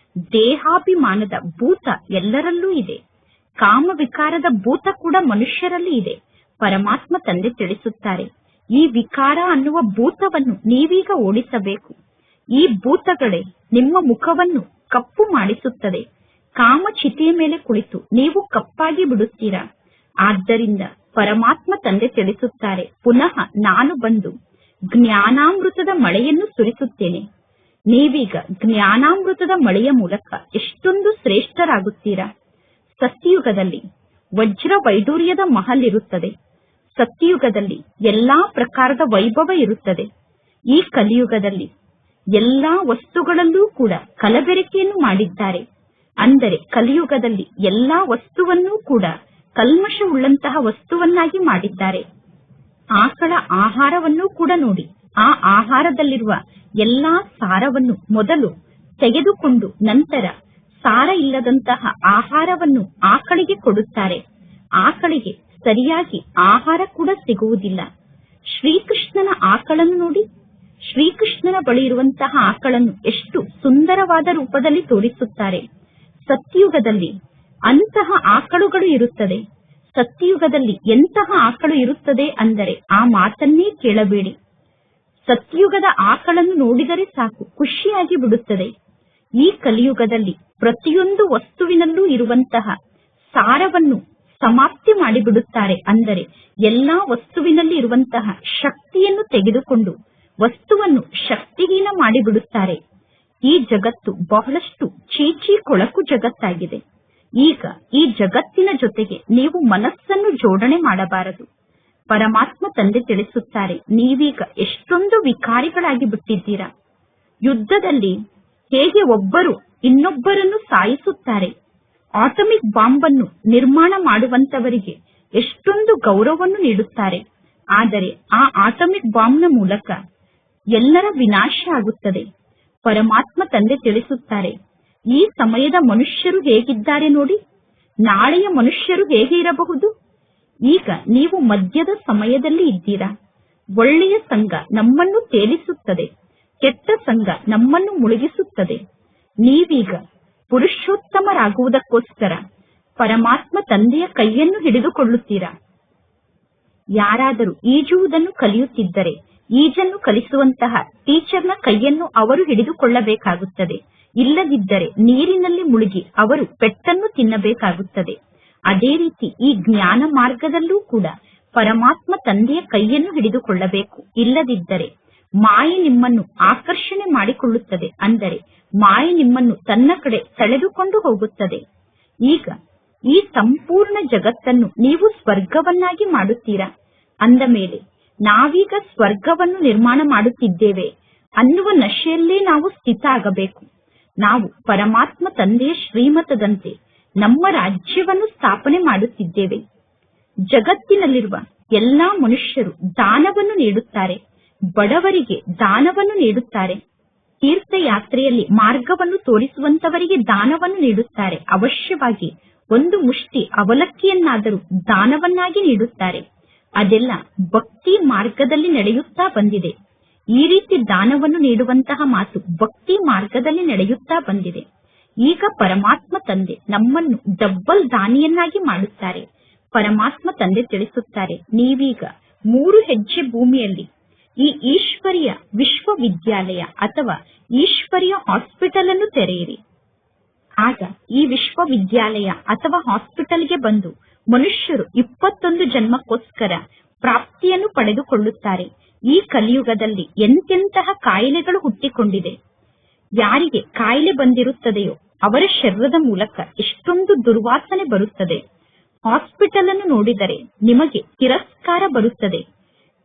Speaker 1: ದೇಹಾಭಿಮಾನದ ಭೂತ ಎಲ್ಲರಲ್ಲೂ ಇದೆ. ಕಾಮ ವಿಕಾರದ ಭೂತ ಕೂಡ ಮನುಷ್ಯರಲ್ಲಿ ಇದೆ. ಪರಮಾತ್ಮ ತಂದೆ ತಿಳಿಸುತ್ತಾರೆ, ಈ ವಿಕಾರ ಅನ್ನುವ ಭೂತವನ್ನು ನೀವೀಗ ಓಡಿಸಬೇಕು. ಈ ಭೂತಗಳೇ ನಿಮ್ಮ ಮುಖವನ್ನು ಕಪ್ಪು ಮಾಡಿಸುತ್ತದೆ. ಕಾಮಚಿತೆಯ ಮೇಲೆ ಕುಳಿತು ನೀವು ಕಪ್ಪಾಗಿ ಬಿಡುತ್ತೀರಾ. ಆದ್ದರಿಂದ ಪರಮಾತ್ಮ ತಂದೆ ತಿಳಿಸುತ್ತಾರೆ, ಪುನಃ ನಾನು ಬಂದು ಜ್ಞಾನಾಮೃತದ ಮಳೆಯನ್ನು ಸುರಿಸುತ್ತೇನೆ. ನೀವೀಗ ಜ್ಞಾನಾಮೃತದ ಮಳೆಯ ಮೂಲಕ ಎಷ್ಟೊಂದು ಶ್ರೇಷ್ಠರಾಗುತ್ತೀರಾ. ಸತ್ಯಯುಗದಲ್ಲಿ ವಜ್ರ ವೈಡೂರ್ಯದ ಮಹಲ್ ಇರುತ್ತದೆ. ಸತ್ಯಯುಗದಲ್ಲಿ ಎಲ್ಲಾ ಪ್ರಕಾರದ ವೈಭವ ಇರುತ್ತದೆ. ಈ ಕಲಿಯುಗದಲ್ಲಿ ಎಲ್ಲಾ ವಸ್ತುಗಳಲ್ಲೂ ಕೂಡ ಕಲಬೆರಕೆಯನ್ನು ಮಾಡಿದ್ದಾರೆ. ಅಂದರೆ ಕಲಿಯುಗದಲ್ಲಿ ಎಲ್ಲಾ ವಸ್ತುವನ್ನೂ ಕೂಡ ಕಲ್ಮಶವುಳ್ಳಂತಹ ವಸ್ತುವನ್ನಾಗಿ ಮಾಡಿದ್ದಾರೆ. ಆಕಳ ಆಹಾರವನ್ನೂ ಕೂಡ ನೋಡಿ. ಆ ಆಹಾರದಲ್ಲಿರುವ ಎಲ್ಲಾ ಸಾರವನ್ನು ಮೊದಲು ತೆಗೆದುಕೊಂಡು ನಂತರ ಸಾರ ಇಲ್ಲದಂತಹ ಆಹಾರವನ್ನು ಆಕಳಿಗೆ ಕೊಡುತ್ತಾರೆ. ಆಕಳಿಗೆ ಸರಿಯಾಗಿ ಆಹಾರ ಕೂಡ ಸಿಗುವುದಿಲ್ಲ. ಶ್ರೀಕೃಷ್ಣನ ಆಕಳನ್ನು ನೋಡಿ. ಶ್ರೀಕೃಷ್ಣನ ಬಳಿ ಇರುವಂತಹ ಆಕಳನ್ನು ಎಷ್ಟು ಸುಂದರವಾದ ರೂಪದಲ್ಲಿ ತೋರಿಸುತ್ತಾರೆ. ಸತ್ಯಯುಗದಲ್ಲಿ ಅಂತಹ ಆಕಳುಗಳು ಇರುತ್ತದೆ. ಸತ್ಯಯುಗದಲ್ಲಿ ಎಂತಹ ಆಕಳು ಇರುತ್ತದೆ ಅಂದರೆ ಆ ಮಾತನ್ನೇ ಕೇಳಬೇಡಿ. ಸತ್ಯಯುಗದ ಆಕಳನ್ನು ನೋಡಿದರೆ ಸಾಕು, ಖುಷಿಯಾಗಿ ಬಿಡುತ್ತದೆ. ಈ ಕಲಿಯುಗದಲ್ಲಿ ಪ್ರತಿಯೊಂದು ವಸ್ತುವಿನಲ್ಲೂ ಇರುವಂತಹ ಸಾರವನ್ನು ಸಮಾಪ್ತಿ ಮಾಡಿಬಿಡುತ್ತಾರೆ. ಅಂದರೆ ಎಲ್ಲಾ ವಸ್ತುವಿನಲ್ಲಿ ಇರುವಂತಹ ಶಕ್ತಿಯನ್ನು ತೆಗೆದುಕೊಂಡು ವಸ್ತುವನ್ನು ಶಕ್ತಿಹೀನ ಮಾಡಿಬಿಡುತ್ತಾರೆ. ಈ ಜಗತ್ತು ಬಹಳಷ್ಟು ಚೀಚಿ ಕೊಳಕು ಜಗತ್ತಾಗಿದೆ. ಈಗ ಈ ಜಗತ್ತಿನ ಜೊತೆಗೆ ನೀವು ಮನಸ್ಸನ್ನು ಜೋಡಣೆ ಮಾಡಬಾರದು. ಪರಮಾತ್ಮ ತಂದೆ ತಿಳಿಸುತ್ತಾರೆ, ನೀವೀಗ ಎಷ್ಟೊಂದು ವಿಕಾರಿಗಳಾಗಿ ಬಿಟ್ಟಿದ್ದೀರಾ. ಯುದ್ಧದಲ್ಲಿ ಹೇಗೆ ಒಬ್ಬರು ಇನ್ನೊಬ್ಬರನ್ನು ಸಾಯಿಸುತ್ತಾರೆ, ಆಟಮಿಕ್ ಬಾಂಬ್ ಅನ್ನು ನಿರ್ಮಾಣ ಮಾಡುವಂತವರಿಗೆ ಎಷ್ಟೊಂದು ಗೌರವವನ್ನು ನೀಡುತ್ತಾರೆ. ಆದರೆ ಆ ಆಟಮಿಕ್ ಬಾಂಬ್ನ ಮೂಲಕ ಎಲ್ಲರ ವಿನಾಶ ಆಗುತ್ತದೆ. ಪರಮಾತ್ಮ ತಂದೆ ತಿಳಿಸುತ್ತಾರೆ, ಈ ಸಮಯದ ಮನುಷ್ಯರು ಹೇಗಿದ್ದಾರೆ ನೋಡಿ, ನಾಳೆಯ ಮನುಷ್ಯರು ಹೇಗೆ ಇರಬಹುದು. ಈಗ ನೀವು ಮಧ್ಯದ ಸಮಯದಲ್ಲಿ ಇದ್ದೀರಾ. ಒಳ್ಳೆಯ ಸಂಘ ನಮ್ಮನ್ನು ತೇಲಿಸುತ್ತದೆ, ಕೆಟ್ಟ ಸಂಘ ನಮ್ಮನ್ನು ಮುಳುಗಿಸುತ್ತದೆ. ನೀವೀಗ ಪುರುಷೋತ್ತಮರಾಗುವುದಕ್ಕೋಸ್ಕರ ಪರಮಾತ್ಮ ತಂದೆಯ ಕೈಯನ್ನು ಹಿಡಿದುಕೊಳ್ಳುತ್ತೀರಾ. ಯಾರಾದರೂ ಈಜುವುದನ್ನು ಕಲಿಯುತ್ತಿದ್ದರೆ ಈಜನ್ನು ಕಲಿಸುವಂತಹ ಟೀಚರ್ನ ಕೈಯನ್ನು ಅವರು ಹಿಡಿದುಕೊಳ್ಳಬೇಕಾಗುತ್ತದೆ. ಇಲ್ಲದಿದ್ದರೆ ನೀರಿನಲ್ಲಿ ಮುಳುಗಿ ಅವರು ಪೆಟ್ಟನ್ನು ತಿನ್ನಬೇಕಾಗುತ್ತದೆ. ಅದೇ ರೀತಿ ಈ ಜ್ಞಾನ ಮಾರ್ಗದಲ್ಲೂ ಕೂಡ ಪರಮಾತ್ಮ ತಂದೆಯ ಕೈಯನ್ನು ಹಿಡಿದುಕೊಳ್ಳಬೇಕು. ಇಲ್ಲದಿದ್ದರೆ ಮಾಯೆ ನಿಮ್ಮನ್ನು ಆಕರ್ಷಣೆ ಮಾಡಿಕೊಳ್ಳುತ್ತದೆ. ಅಂದರೆ ಮಾಯೆ ನಿಮ್ಮನ್ನು ತನ್ನ ಕಡೆ ಸೆಳೆದುಕೊಂಡು ಹೋಗುತ್ತದೆ. ಈಗ ಈ ಸಂಪೂರ್ಣ ಜಗತ್ತನ್ನು ನೀವು ಸ್ವರ್ಗವನ್ನಾಗಿ ಮಾಡುತ್ತೀರಾ. ಅಂದ ಮೇಲೆ ನಾವೀಗ ಸ್ವರ್ಗವನ್ನು ನಿರ್ಮಾಣ ಮಾಡುತ್ತಿದ್ದೇವೆ ಅನ್ನುವ ನಶೆಯಲ್ಲೇ ನಾವು ಸ್ಥಿತ ಆಗಬೇಕು. ನಾವು ಪರಮಾತ್ಮ ತಂದೆಯ ಶ್ರೀಮತದಂತೆ ನಮ್ಮ ರಾಜ್ಯವನ್ನು ಸ್ಥಾಪನೆ ಮಾಡುತ್ತಿದ್ದೇವೆ. ಜಗತ್ತಿನಲ್ಲಿರುವ ಎಲ್ಲಾ ಮನುಷ್ಯರು ದಾನವನ್ನು ನೀಡುತ್ತಾರೆ, ಬಡವರಿಗೆ ದಾನವನ್ನು ನೀಡುತ್ತಾರೆ. ತೀರ್ಥಯಾತ್ರೆಯಲ್ಲಿ ಮಾರ್ಗವನ್ನು ತೋರಿಸುವಂತವರಿಗೆ ದಾನವನ್ನು ನೀಡುತ್ತಾರೆ. ಅವಶ್ಯವಾಗಿ ಒಂದು ಮುಷ್ಟಿ ಅವಲಕ್ಕಿಯನ್ನಾದರೂ ದಾನವನ್ನಾಗಿ ನೀಡುತ್ತಾರೆ. ಅದೆಲ್ಲ ಭಕ್ತಿ ಮಾರ್ಗದಲ್ಲಿ ನಡೆಯುತ್ತಾ ಬಂದಿದೆ. ಈ ರೀತಿ ದಾನವನ್ನು ನೀಡುವಂತಹ ಮಾತು ಭಕ್ತಿ ಮಾರ್ಗದಲ್ಲಿ ನಡೆಯುತ್ತಾ ಬಂದಿದೆ. ಈಗ ಪರಮಾತ್ಮ ತಂದೆ ನಮ್ಮನ್ನು ಡಬ್ಬಲ್ ದಾನಿಯನ್ನಾಗಿ ಮಾಡುತ್ತಾರೆ. ಪರಮಾತ್ಮ ತಂದೆ ತಿಳಿಸುತ್ತಾರೆ, ನೀವೀಗ 3 ಹೆಜ್ಜೆ ಭೂಮಿಯಲ್ಲಿ ಈ ಈಶ್ವರಿಯ ವಿಶ್ವವಿದ್ಯಾಲಯ ಅಥವಾ ಈಶ್ವರಿಯ ಹಾಸ್ಪಿಟಲ್ ಅನ್ನು ತೆರೆಯಿರಿ. ಆಗ ಈ ವಿಶ್ವವಿದ್ಯಾಲಯ ಅಥವಾ ಹಾಸ್ಪಿಟಲ್ಗೆ ಬಂದು ಮನುಷ್ಯರು 21 ಜನ್ಮಕ್ಕೋಸ್ಕರ ಪ್ರಾಪ್ತಿಯನ್ನು ಪಡೆದುಕೊಳ್ಳುತ್ತಾರೆ. ಈ ಕಲಿಯುಗದಲ್ಲಿ ಎಂತೆಂತಹ ಕಾಯಿಲೆಗಳು ಹುಟ್ಟಿಕೊಂಡಿದೆ. ಯಾರಿಗೆ ಕಾಯಿಲೆ ಬಂದಿರುತ್ತದೆಯೋ ಅವರ ಶರೀರದ ಮೂಲಕ ಎಷ್ಟೊಂದು ದುರ್ವಾಸನೆ ಬರುತ್ತದೆ. ಹಾಸ್ಪಿಟಲ್ ಅನ್ನು ನೋಡಿದರೆ ನಿಮಗೆ ತಿರಸ್ಕಾರ ಬರುತ್ತದೆ.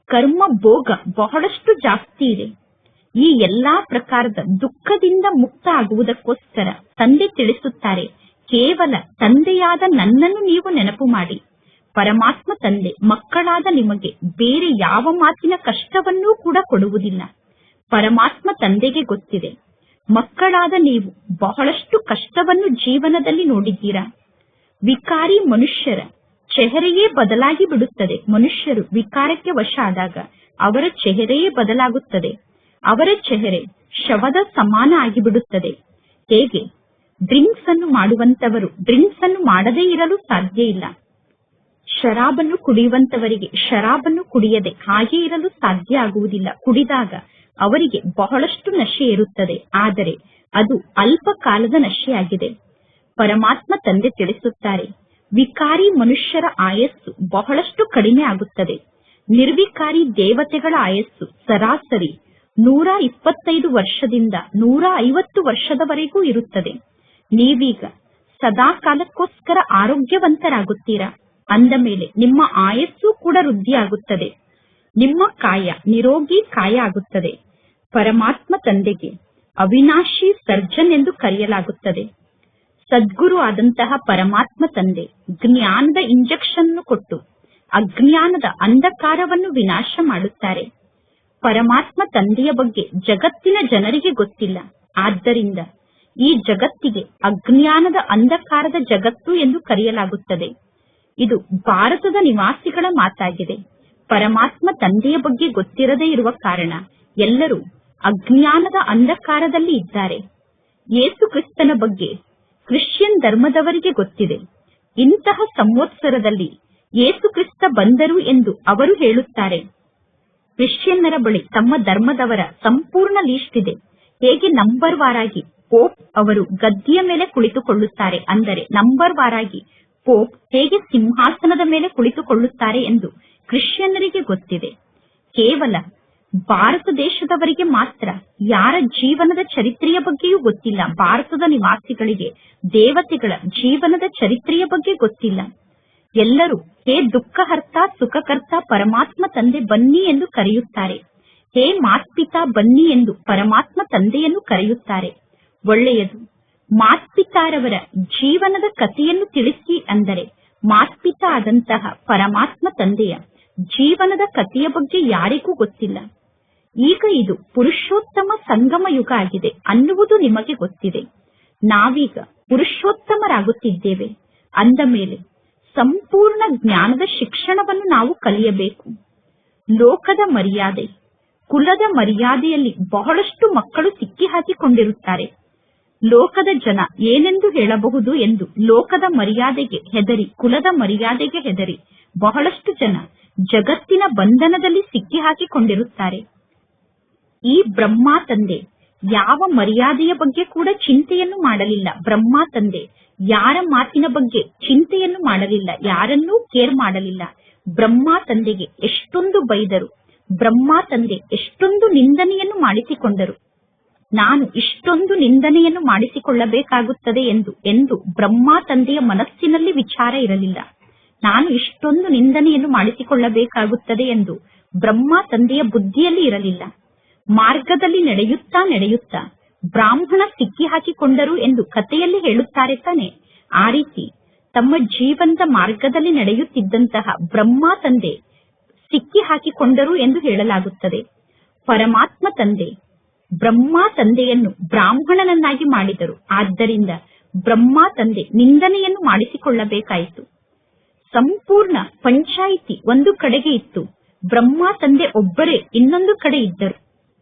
Speaker 1: ಕರ್ಮ ಭೋಗ ಬಹಳಷ್ಟು ಜಾಸ್ತಿ ಇದೆ. ಈ ಎಲ್ಲಾ ಪ್ರಕಾರದ ದುಃಖದಿಂದ ಮುಕ್ತ ಆಗುವುದಕ್ಕೋಸ್ಕರ ತಂದೆ ತಿಳಿಸುತ್ತಾರೆ, ಕೇವಲ ತಂದೆಯಾದ ನನ್ನನ್ನು ನೀವು ನೆನಪು ಮಾಡಿ. ಪರಮಾತ್ಮ ತಂದೆ ಮಕ್ಕಳಾದ ನಿಮಗೆ ಬೇರೆ ಯಾವ ಮಾತಿನ ಕಷ್ಟವನ್ನೂ ಕೂಡ ಕೊಡುವುದಿಲ್ಲ. ಪರಮಾತ್ಮ ತಂದೆಗೆ ಗೊತ್ತಿದೆ, ಮಕ್ಕಳಾದ ನೀವು ಬಹಳಷ್ಟು ಕಷ್ಟವನ್ನು ಜೀವನದಲ್ಲಿ ನೋಡಿದ್ದೀರಾ. ವಿಕಾರಿ ಮನುಷ್ಯರ ಚೆಹರೆಯೇ ಬದಲಾಗಿ ಬಿಡುತ್ತದೆ. ಮನುಷ್ಯರು ವಿಕಾರಕ್ಕೆ ವಶ ಆದಾಗ ಅವರ ಚೆಹರೆಯೇ ಬದಲಾಗುತ್ತದೆ. ಅವರ ಚೆಹರೆ ಶವದ ಸಮಾನ ಆಗಿಬಿಡುತ್ತದೆ. ಹೇಗೆ ಡ್ರಿಂಕ್ಸ್ ಅನ್ನು ಮಾಡುವಂತವರು ಡ್ರಿಂಕ್ಸ್ ಅನ್ನು ಮಾಡದೇ ಇರಲು ಸಾಧ್ಯ ಇಲ್ಲ. ಶರಾಬನ್ನು ಕುಡಿಯುವಂತವರಿಗೆ ಶರಾಬನ್ನು ಕುಡಿಯದೆ ಹಾಗೆ ಇರಲು ಸಾಧ್ಯ ಆಗುವುದಿಲ್ಲ. ಕುಡಿದಾಗ ಅವರಿಗೆ ಬಹಳಷ್ಟು ನಶೆ ಇರುತ್ತದೆ. ಆದರೆ ಅದು ಅಲ್ಪ ಕಾಲದ ನಶೆಯಾಗಿದೆ. ಪರಮಾತ್ಮ ತಂದೆ ತಿಳಿಸುತ್ತಾರೆ, ವಿಕಾರಿ ಮನುಷ್ಯರ ಆಯಸ್ಸು ಬಹಳಷ್ಟು ಕಡಿಮೆ ಆಗುತ್ತದೆ. ನಿರ್ವಿಕಾರಿ ದೇವತೆಗಳ ಆಯಸ್ಸು ಸರಾಸರಿ 125 ವರ್ಷದಿಂದ 150 ವರ್ಷದವರೆಗೂ ಇರುತ್ತದೆ. ನೀವೀಗ ಸದಾ ಕಾಲಕ್ಕೋಸ್ಕರ ಆರೋಗ್ಯವಂತರಾಗುತ್ತೀರಾ. ಅಂದ ಮೇಲೆ ನಿಮ್ಮ ಆಯಸ್ಸು ಕೂಡ ವೃದ್ಧಿಯಾಗುತ್ತದೆ. ನಿಮ್ಮ ಕಾಯ ನಿರೋಗಿ ಕಾಯ ಆಗುತ್ತದೆ. ಪರಮಾತ್ಮ ತಂದೆಗೆ ಅವಿನಾಶಿ ಸರ್ಜನ್ ಎಂದು ಕರೆಯಲಾಗುತ್ತದೆ. ಸದ್ಗುರು ಆದಂತಹ ಪರಮಾತ್ಮ ತಂದೆ ಜ್ಞಾನದ ಇಂಜೆಕ್ಷನ್ ಕೊಟ್ಟು ಅಜ್ಞಾನದ ಅಂಧಕಾರವನ್ನು ವಿನಾಶ ಮಾಡುತ್ತಾರೆ. ಪರಮಾತ್ಮ ತಂದೆಯ ಬಗ್ಗೆ ಜಗತ್ತಿನ ಜನರಿಗೆ ಗೊತ್ತಿಲ್ಲ. ಆದ್ದರಿಂದ ಈ ಜಗತ್ತಿಗೆ ಅಜ್ಞಾನದ ಅಂಧಕಾರದ ಜಗತ್ತು ಎಂದು ಕರೆಯಲಾಗುತ್ತದೆ. ಇದು ಭಾರತದ ನಿವಾಸಿಗಳ ಮಾತಾಗಿದೆ. ಪರಮಾತ್ಮ ತಂದೆಯ ಬಗ್ಗೆ ಗೊತ್ತಿರದೇ ಇರುವ ಕಾರಣ ಎಲ್ಲರೂ ಅಜ್ಞಾನದ ಅಂಧಕಾರದಲ್ಲಿ ಇದ್ದಾರೆ. ಯೇಸು ಕ್ರಿಸ್ತನ ಬಗ್ಗೆ ಕ್ರಿಶ್ಚಿಯನ್ ಧರ್ಮದವರಿಗೆ ಗೊತ್ತಿದೆ. ಇಂತಹ ಸಂವತ್ಸರದಲ್ಲಿ ಯೇಸು ಕ್ರಿಸ್ತ ಬಂದರು ಎಂದು ಅವರು ಹೇಳುತ್ತಾರೆ. ಕ್ರಿಶ್ಚಿಯನ್ನರ ಬಳಿ ತಮ್ಮ ಧರ್ಮದವರ ಸಂಪೂರ್ಣ ಲೀಸ್ಟ್ ಇದೆ. ಹೇಗೆ ನಂಬರ್ ವಾರಾಗಿ ಪೋಪ್ ಅವರು ಗದ್ದಿಯ ಮೇಲೆ ಕುಳಿತುಕೊಳ್ಳುತ್ತಾರೆ, ಅಂದರೆ ನಂಬರ್ ವಾರಾಗಿ ಪೋಪ್ ಹೇಗೆ ಸಿಂಹಾಸನದ ಮೇಲೆ ಕುಳಿತುಕೊಳ್ಳುತ್ತಾರೆ ಎಂದು ಕ್ರಿಶ್ಚಿಯನ್ನರಿಗೆ ಗೊತ್ತಿದೆ. ಕೇವಲ ಭಾರತ ದೇಶದವರಿಗೆ ಮಾತ್ರ ಯಾರ ಜೀವನದ ಚರಿತ್ರೆಯ ಬಗ್ಗೆಯೂ ಗೊತ್ತಿಲ್ಲ. ಭಾರತದ ನಿವಾಸಿಗಳಿಗೆ ದೇವತೆಗಳ ಜೀವನದ ಚರಿತ್ರೆಯ ಬಗ್ಗೆ ಗೊತ್ತಿಲ್ಲ. ಎಲ್ಲರೂ ಹೇ ದುಃಖಹರ್ತ ಸುಖಕರ್ತ ಪರಮಾತ್ಮ ತಂದೆ ಬನ್ನಿ ಎಂದು ಕರೆಯುತ್ತಾರೆ. ಹೇ ಮಾತ್ಪಿತಾ ಬನ್ನಿ ಎಂದು ಪರಮಾತ್ಮ ತಂದೆಯನ್ನು ಕರೆಯುತ್ತಾರೆ. ಒಳ್ಳೆಯದು. ಮಾತ್ಪಿತಾರವರ ಜೀವನದ ಕಥೆಯನ್ನು ತಿಳಿಸಿ ಅಂದರೆ ಮಾತ್ಪಿತಾ ಆದಂತಹ ಪರಮಾತ್ಮ ತಂದೆಯ ಜೀವನದ ಕಥೆಯ ಬಗ್ಗೆ ಯಾರಿಗೂ ಗೊತ್ತಿಲ್ಲ. ಈಗ ಇದು ಪುರುಷೋತ್ತಮ ಸಂಗಮ ಯುಗ ಆಗಿದೆ ಅನ್ನುವುದು ನಿಮಗೆ ಗೊತ್ತಿದೆ. ನಾವೀಗ ಪುರುಷೋತ್ತಮರಾಗುತ್ತಿದ್ದೇವೆ. ಅಂದ ಮೇಲೆ ಸಂಪೂರ್ಣ ಜ್ಞಾನದ ಶಿಕ್ಷಣವನ್ನು ನಾವು ಕಲಿಯಬೇಕು. ಲೋಕದ ಮರ್ಯಾದೆ, ಕುಲದ ಮರ್ಯಾದೆಯಲ್ಲಿ ಬಹಳಷ್ಟು ಮಕ್ಕಳು ಸಿಕ್ಕಿ ಹಾಕಿಕೊಂಡಿರುತ್ತಾರೆ. ಲೋಕದ ಜನ ಏನೆಂದು ಹೇಳಬಹುದು ಎಂದು ಲೋಕದ ಮರ್ಯಾದೆಗೆ ಹೆದರಿ, ಕುಲದ ಮರ್ಯಾದೆಗೆ ಹೆದರಿ ಬಹಳಷ್ಟು ಜನ ಜಗತ್ತಿನ ಬಂಧನದಲ್ಲಿ ಸಿಕ್ಕಿ ಹಾಕಿಕೊಂಡಿರುತ್ತಾರೆ. ಈ ಬ್ರಹ್ಮ ತಂದೆ ಯಾವ ಮರ್ಯಾದೆಯ ಬಗ್ಗೆ ಕೂಡ ಚಿಂತೆಯನ್ನು ಮಾಡಲಿಲ್ಲ. ಬ್ರಹ್ಮ ತಂದೆ ಯಾರ ಮಾತಿನ ಬಗ್ಗೆ ಚಿಂತೆಯನ್ನು ಮಾಡಲಿಲ್ಲ, ಯಾರನ್ನೂ ಕೇರ್ ಮಾಡಲಿಲ್ಲ. ಬ್ರಹ್ಮ ತಂದೆಗೆ ಎಷ್ಟೊಂದು ಬೈದರು, ಬ್ರಹ್ಮ ತಂದೆ ಎಷ್ಟೊಂದು ನಿಂದನೆಯನ್ನು ಮಾಡಿಸಿಕೊಂಡರು. ನಾನು ಇಷ್ಟೊಂದು ನಿಂದನೆಯನ್ನು ಮಾಡಿಸಿಕೊಳ್ಳಬೇಕಾಗುತ್ತದೆ ಎಂದು ಬ್ರಹ್ಮ ತಂದೆಯ ಮನಸ್ಸಿನಲ್ಲಿ ವಿಚಾರ ಇರಲಿಲ್ಲ. ನಾನು ಇಷ್ಟೊಂದು ನಿಂದನೆಯನ್ನು ಮಾಡಿಸಿಕೊಳ್ಳಬೇಕಾಗುತ್ತದೆ ಎಂದು ಬ್ರಹ್ಮ ತಂದೆಯ ಬುದ್ಧಿಯಲ್ಲಿ ಇರಲಿಲ್ಲ. ಮಾರ್ಗದಲ್ಲಿ ನಡೆಯುತ್ತಾ ನಡೆಯುತ್ತಾ ಬ್ರಾಹ್ಮಣ ಸಿಕ್ಕಿ ಹಾಕಿಕೊಂಡರು ಎಂದು ಕಥೆಯಲ್ಲಿ ಹೇಳುತ್ತಾರೆ ತಾನೆ. ಆ ರೀತಿ ತಮ್ಮ ಜೀವನದ ಮಾರ್ಗದಲ್ಲಿ ನಡೆಯುತ್ತಿದ್ದಂತಹ ಬ್ರಹ್ಮ ತಂದೆ ಸಿಕ್ಕಿ ಹಾಕಿಕೊಂಡರು ಎಂದು ಹೇಳಲಾಗುತ್ತದೆ. ಪರಮಾತ್ಮ ತಂದೆ ಬ್ರಹ್ಮ ತಂದೆಯನ್ನು ಬ್ರಾಹ್ಮಣನನ್ನಾಗಿ ಮಾಡಿದರು. ಆದ್ದರಿಂದ ಬ್ರಹ್ಮ ತಂದೆ ನಿಂದನೆಯನ್ನು ಮಾಡಿಸಿಕೊಳ್ಳಬೇಕಾಯಿತು. ಸಂಪೂರ್ಣ ಪಂಚಾಯಿತಿ ಒಂದು ಕಡೆಗೆ ಇತ್ತು, ಬ್ರಹ್ಮ ತಂದೆ ಒಬ್ಬರೇ ಇನ್ನೊಂದು ಕಡೆ ಇದ್ದರು.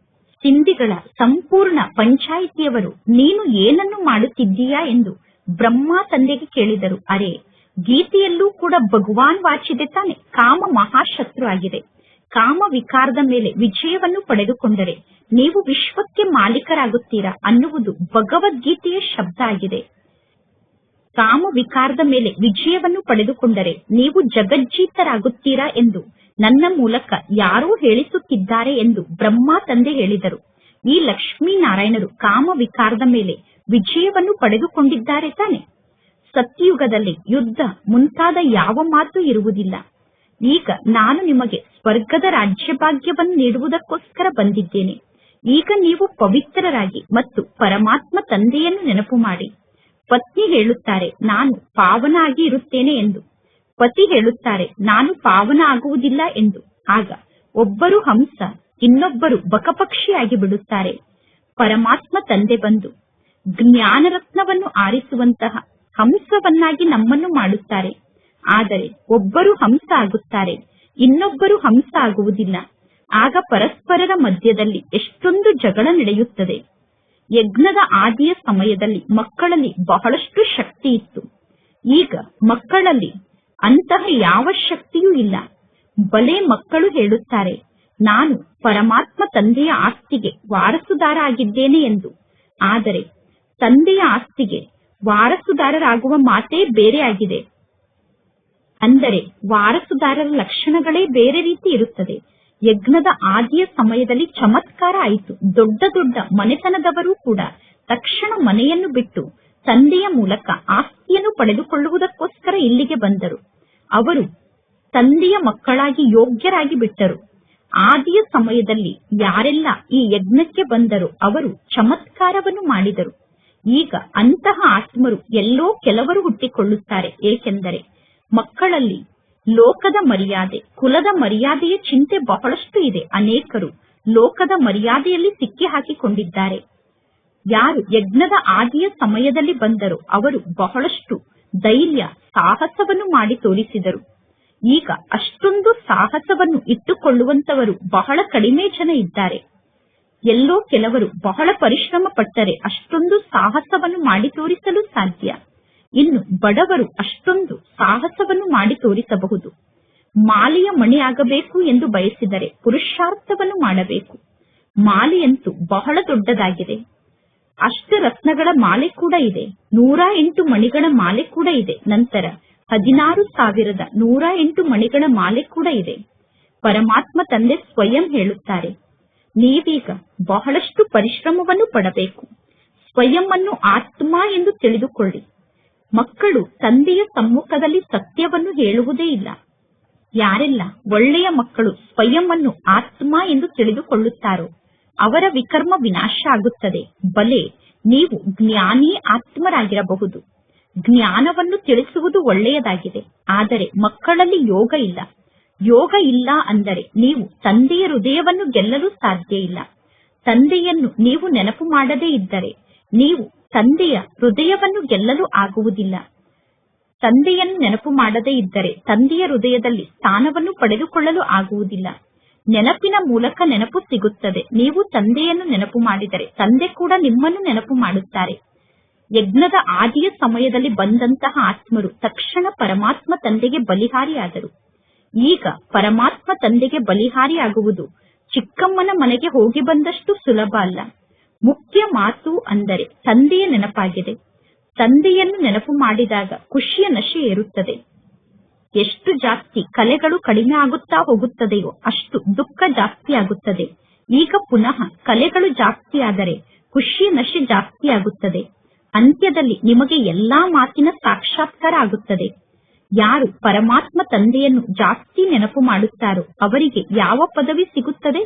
Speaker 1: ಸಿಂಧಿಗಳ ಸಂಪೂರ್ಣ ಪಂಚಾಯಿತಿಯವರು ನೀನು ಏನನ್ನು ಮಾಡುತ್ತಿದ್ದೀಯಾ ಎಂದು ಬ್ರಹ್ಮ ತಂದೆಗೆ ಕೇಳಿದರು. ಅರೆ, ಗೀತೆಯಲ್ಲೂ ಕೂಡ ಭಗವಾನ್ ವಾಚಿದೆ ತಾನೆ, ಕಾಮ ಮಹಾಶತ್ರು ಆಗಿದೆ. ಕಾಮ ವಿಕಾರದ ಮೇಲೆ ವಿಜಯವನ್ನು ಪಡೆದುಕೊಂಡರೆ ನೀವು ವಿಶ್ವಕ್ಕೆ ಮಾಲೀಕರಾಗುತ್ತೀರಾ ಅನ್ನುವುದು ಭಗವದ್ಗೀತೆಯ ಶಬ್ದ ಆಗಿದೆ. ಕಾಮ ವಿಕಾರದ ಮೇಲೆ ವಿಜಯವನ್ನು ಪಡೆದುಕೊಂಡರೆ ನೀವು ಜಗಜ್ಜೀತರಾಗುತ್ತೀರಾ ಎಂದು ನನ್ನ ಮೂಲಕ ಯಾರೋ ಹೇಳಿಸುತ್ತಿದ್ದಾರೆ ಎಂದು ಬ್ರಹ್ಮ ತಂದೆ ಹೇಳಿದರು. ಈ ಲಕ್ಷ್ಮೀನಾರಾಯಣರು ಕಾಮ ವಿಕಾರದ ಮೇಲೆ ವಿಜಯವನ್ನು ಪಡೆದುಕೊಂಡಿದ್ದಾರೆ ತಾನೆ. ಸತ್ಯಯುಗದಲ್ಲಿ ಯುದ್ಧ ಮುಂತಾದ ಯಾವ ಮಾತು ಇರುವುದಿಲ್ಲ. ಈಗ ನಾನು ನಿಮಗೆ ಸ್ವರ್ಗದ ರಾಜ್ಯಭಾಗ್ಯವನ್ನು ನೀಡುವುದಕ್ಕೋಸ್ಕರ ಬಂದಿದ್ದೇನೆ. ಈಗ ನೀವು ಪವಿತ್ರರಾಗಿ ಮತ್ತು ಪರಮಾತ್ಮ ತಂದೆಯನ್ನು ನೆನಪು ಮಾಡಿ. ಪತ್ನಿ ಹೇಳುತ್ತಾರೆ ನಾನು ಪಾವನ ಆಗಿ ಇರುತ್ತೇನೆ ಎಂದು, ಪತಿ ಹೇಳುತ್ತಾರೆ ನಾನು ಪಾವನ ಆಗುವುದಿಲ್ಲ ಎಂದು. ಆಗ ಒಬ್ಬರು ಹಂಸ, ಇನ್ನೊಬ್ಬರು ಬಕಪಕ್ಷಿಯಾಗಿ ಬಿಡುತ್ತಾರೆ. ಪರಮಾತ್ಮ ತಂದೆ ಬಂದು ಜ್ಞಾನರತ್ನವನ್ನು ಆರಿಸುವಂತಹ ಹಂಸವನ್ನಾಗಿ ನಮ್ಮನ್ನು ಮಾಡುತ್ತಾರೆ. ಆದರೆ ಒಬ್ಬರು ಹಂಸ ಆಗುತ್ತಾರೆ, ಇನ್ನೊಬ್ಬರು ಹಂಸ ಆಗುವುದಿಲ್ಲ. ಆಗ ಪರಸ್ಪರರ ಮಧ್ಯದಲ್ಲಿ ಎಷ್ಟೊಂದು ಜಗಳ ನಡೆಯುತ್ತದೆ. ಯಜ್ಞದ ಆದಿಯ ಸಮಯದಲ್ಲಿ ಮಕ್ಕಳಲ್ಲಿ ಬಹಳಷ್ಟು ಶಕ್ತಿ ಇತ್ತು. ಈಗ ಮಕ್ಕಳಲ್ಲಿ ಅಂತಹ ಯಾವ ಶಕ್ತಿಯೂ ಇಲ್ಲ. ಬಲೆ ಮಕ್ಕಳು ಹೇಳುತ್ತಾರೆ ನಾನು ಪರಮಾತ್ಮ ತಂದೆಯ ಆಸ್ತಿಗೆ ವಾರಸುದಾರ ಆಗಿದ್ದೇನೆ ಎಂದು. ಆದರೆ ತಂದೆಯ ಆಸ್ತಿಗೆ ವಾರಸುದಾರರಾಗುವ ಮಾತೇ ಬೇರೆ ಆಗಿದೆ. ಅಂದರೆ ವಾರಸುದಾರರ ಲಕ್ಷಣಗಳೇ ಬೇರೆ ರೀತಿ ಇರುತ್ತದೆ. ಯಜ್ಞದ ಆದಿಯ ಸಮಯದಲ್ಲಿ ಚಮತ್ಕಾರ ಆಯಿತು. ದೊಡ್ಡ ದೊಡ್ಡ ಮನೆತನದವರೂ ಕೂಡ ತಕ್ಷಣ ಮನೆಯನ್ನು ಬಿಟ್ಟು ತಂದೆಯ ಮೂಲಕ ಆಸ್ತಿಯನ್ನು ಪಡೆದುಕೊಳ್ಳುವುದಕ್ಕೋಸ್ಕರ ಇಲ್ಲಿಗೆ ಬಂದರು. ಅವರು ತಂದೆಯ ಮಕ್ಕಳಾಗಿ ಯೋಗ್ಯರಾಗಿ ಬಿಟ್ಟರು. ಆದಿಯ ಸಮಯದಲ್ಲಿ ಯಾರೆಲ್ಲ ಈ ಯಜ್ಞಕ್ಕೆ ಬಂದರೋ ಅವರು ಚಮತ್ಕಾರವನ್ನು ಮಾಡಿದರು. ಈಗ ಅಂತಹ ಆತ್ಮರು ಎಲ್ಲೋ ಕೆಲವರು ಹುಟ್ಟಿಕೊಳ್ಳುತ್ತಾರೆ. ಏಕೆಂದರೆ ಮಕ್ಕಳಲ್ಲಿ ಲೋಕದ ಮರ್ಯಾದೆ, ಕುಲದ ಮರ್ಯಾದೆಯ ಚಿಂತೆ ಬಹಳಷ್ಟು ಇದೆ. ಅನೇಕರು ಲೋಕದ ಮರ್ಯಾದೆಯಲ್ಲಿ ಸಿಕ್ಕಿ ಹಾಕಿಕೊಂಡಿದ್ದಾರೆ. ಯಾರು ಯಜ್ಞದ ಆದಿಯ ಸಮಯದಲ್ಲಿ ಬಂದರೋ ಅವರು ಬಹಳಷ್ಟು ಧೈರ್ಯ, ಸಾಹಸವನ್ನು ಮಾಡಿ ತೋರಿಸಿದರು. ಈಗ ಅಷ್ಟೊಂದು ಸಾಹಸವನ್ನು ಇಟ್ಟುಕೊಳ್ಳುವಂತವರು ಬಹಳ ಕಡಿಮೆ ಜನ ಇದ್ದಾರೆ. ಎಲ್ಲೋ ಕೆಲವರು ಬಹಳ ಪರಿಶ್ರಮ ಪಟ್ಟರೆ ಅಷ್ಟೊಂದು ಸಾಹಸವನ್ನು ಮಾಡಿ ತೋರಿಸಲು ಸಾಧ್ಯ. ಇನ್ನು ಬಡವರು ಅಷ್ಟೊಂದು ಸಾಹಸವನ್ನು ಮಾಡಿ ತೋರಿಸಬಹುದು. ಮಾಲೆಯ ಮಣಿಯಾಗಬೇಕು ಎಂದು ಬಯಸಿದರೆ ಪುರುಷಾರ್ಥವನ್ನು ಮಾಡಬೇಕು. ಮಾಲೆಯಂತೂ ಬಹಳ ದೊಡ್ಡದಾಗಿದೆ. ಅಷ್ಟರತ್ನಗಳ ಮಾಲೆ ಕೂಡ ಇದೆ, 108 ಮಣಿಗಳ ಮಾಲೆ ಕೂಡ ಇದೆ. ನಂತರ 16,108 ಮಣಿಗಳ ಮಾಲೆ ಕೂಡ ಇದೆ. ಪರಮಾತ್ಮ ತಂದೆ ಸ್ವಯಂ ಹೇಳುತ್ತಾರೆ ನೀವೀಗ ಬಹಳಷ್ಟು ಪರಿಶ್ರಮವನ್ನು ಪಡಬೇಕು. ಸ್ವಯಂ ಅನ್ನು ಆತ್ಮ ಎಂದು ತಿಳಿದುಕೊಳ್ಳಿ. ಮಕ್ಕಳು ತಂದೆಯ ಸಮ್ಮುಖದಲ್ಲಿ ಸತ್ಯವನ್ನು ಹೇಳುವುದೇ ಇಲ್ಲ. ಯಾರೆಲ್ಲ ಒಳ್ಳೆಯ ಮಕ್ಕಳು ಸ್ವಯಂ ಅನ್ನು ಆತ್ಮ ಎಂದು ತಿಳಿದುಕೊಳ್ಳುತ್ತಾರೋ ಅವರ ವಿಕರ್ಮ ವಿನಾಶ ಆಗುತ್ತದೆ. ಬಲೆ ನೀವು ಜ್ಞಾನಿ ಆತ್ಮರಾಗಿರಬಹುದು. ಜ್ಞಾನವನ್ನು ತಿಳಿಸುವುದು ಒಳ್ಳೆಯದಾಗಿದೆ, ಆದರೆ ಮಕ್ಕಳಲ್ಲಿ ಯೋಗ ಇಲ್ಲ. ಯೋಗ ಇಲ್ಲ ಅಂದರೆ ನೀವು ತಂದೆಯ ಹೃದಯವನ್ನು ಗೆಲ್ಲಲು ಸಾಧ್ಯ ಇಲ್ಲ. ತಂದೆಯನ್ನು ನೀವು ನೆನಪು ಮಾಡದೇ ಇದ್ದರೆ ನೀವು ತಂದೆಯ ಹೃದಯವನ್ನು ಗೆಲ್ಲಲು ಆಗುವುದಿಲ್ಲ. ತಂದೆಯನ್ನು ನೆನಪು ಮಾಡದೇ ಇದ್ದರೆ ತಂದೆಯ ಹೃದಯದಲ್ಲಿ ಸ್ಥಾನವನ್ನು ಪಡೆದುಕೊಳ್ಳಲು ಆಗುವುದಿಲ್ಲ. ನೆನಪಿನ ಮೂಲಕ ನೆನಪು ಸಿಗುತ್ತದೆ. ನೀವು ತಂದೆಯನ್ನು ನೆನಪು ಮಾಡಿದರೆ ತಂದೆ ಕೂಡ ನಿಮ್ಮನ್ನು ನೆನಪು ಮಾಡುತ್ತಾರೆ. ಯಜ್ಞದ ಆದಿಯ ಸಮಯದಲ್ಲಿ ಬಂದಂತಹ ಆತ್ಮರು ತಕ್ಷಣ ಪರಮಾತ್ಮ ತಂದೆಗೆ ಬಲಿಹಾರಿಯಾದರು. ಈಗ ಪರಮಾತ್ಮ ತಂದೆಗೆ ಬಲಿಹಾರಿಯಾಗುವುದು ಚಿಕ್ಕಮ್ಮನ ಮನೆಗೆ ಹೋಗಿ ಬಂದಷ್ಟು ಸುಲಭ ಅಲ್ಲ. ಮುಖ್ಯ ಮಾತು ಅಂದರೆ ತಂದೆಯ ನೆನಪಾಗಿದೆ. ತಂದೆಯನ್ನು ನೆನಪು ಮಾಡಿದಾಗ ಖುಷಿಯ ನಶೆ ಏರುತ್ತದೆ. ಎಷ್ಟು ಜಾಸ್ತಿ ಕಲೆಗಳು ಕಡಿಮೆ ಆಗುತ್ತಾ ಹೋಗುತ್ತದೆಯೋ ಅಷ್ಟು ದುಃಖ ಜಾಸ್ತಿ ಆಗುತ್ತದೆ. ಈಗ ಪುನಃ ಕಲೆಗಳು ಜಾಸ್ತಿ ಆದರೆ ಖುಷಿಯ ನಶೆ ಜಾಸ್ತಿ ಆಗುತ್ತದೆ. ಅಂತ್ಯದಲ್ಲಿ ನಿಮಗೆ ಎಲ್ಲಾ ಮಾತಿನ ಸಾಕ್ಷಾತ್ಕಾರ ಆಗುತ್ತದೆ. ಯಾರು ಪರಮಾತ್ಮ ತಂದೆಯನ್ನು ಜಾಸ್ತಿ ನೆನಪು ಮಾಡುತ್ತಾರೋ ಅವರಿಗೆ ಯಾವ ಪದವಿ ಸಿಗುತ್ತದೆ?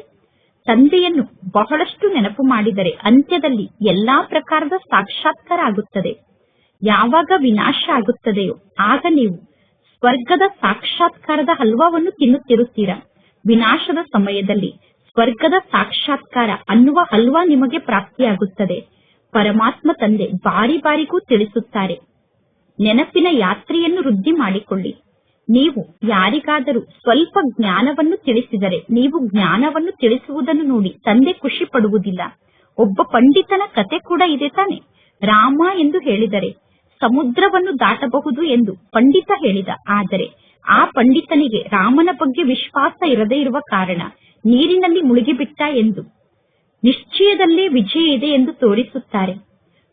Speaker 1: ತಂದೆಯನ್ನು ಬಹಳಷ್ಟು ನೆನಪು ಮಾಡಿದರೆ ಅಂತ್ಯದಲ್ಲಿ ಎಲ್ಲಾ ಪ್ರಕಾರದ ಸಾಕ್ಷಾತ್ಕಾರ ಆಗುತ್ತದೆ. ಯಾವಾಗ ವಿನಾಶ ಆಗುತ್ತದೆಯೋ ಆಗ ನೀವು ಸ್ವರ್ಗದ ಸಾಕ್ಷಾತ್ಕಾರದ ಹಲ್ವಾವನ್ನು ತಿನ್ನುತ್ತಿರುತ್ತೀರಾ. ವಿನಾಶದ ಸಮಯದಲ್ಲಿ ಸ್ವರ್ಗದ ಸಾಕ್ಷಾತ್ಕಾರ ಅನ್ನುವ ಹಲ್ವಾ ನಿಮಗೆ ಪ್ರಾಪ್ತಿಯಾಗುತ್ತದೆ. ಪರಮಾತ್ಮ ತಂದೆ ಬಾರಿ ಬಾರಿಗೂ ತಿಳಿಸುತ್ತಾರೆ, ನೆನಪಿನ ಯಾತ್ರೆಯನ್ನು ವೃದ್ಧಿ ಮಾಡಿಕೊಳ್ಳಿ. ನೀವು ಯಾರಿಗಾದರೂ ಸ್ವಲ್ಪ ಜ್ಞಾನವನ್ನು ತಿಳಿಸಿದರೆ ನೀವು ಜ್ಞಾನವನ್ನು ತಿಳಿಸುವುದನ್ನು ನೋಡಿ ತಂದೆ ಖುಷಿ ಪಡುವುದಿಲ್ಲ. ಒಬ್ಬ ಪಂಡಿತನ ಕತೆ ಕೂಡ ಇದೆ ತಾನೆ. ರಾಮ ಎಂದು ಹೇಳಿದರೆ ಸಮುದ್ರವನ್ನು ದಾಟಬಹುದು ಎಂದು ಪಂಡಿತ ಹೇಳಿದ. ಆದರೆ ಆ ಪಂಡಿತನಿಗೆ ರಾಮನ ಬಗ್ಗೆ ವಿಶ್ವಾಸ ಇರದೇ ಇರುವ ಕಾರಣ ನೀರಿನಲ್ಲಿ ಮುಳುಗಿಬಿಟ್ಟ ಎಂದು ನಿಶ್ಚಯದಲ್ಲೇ ವಿಜಯ ಇದೆ ಎಂದು ತೋರಿಸುತ್ತಾರೆ.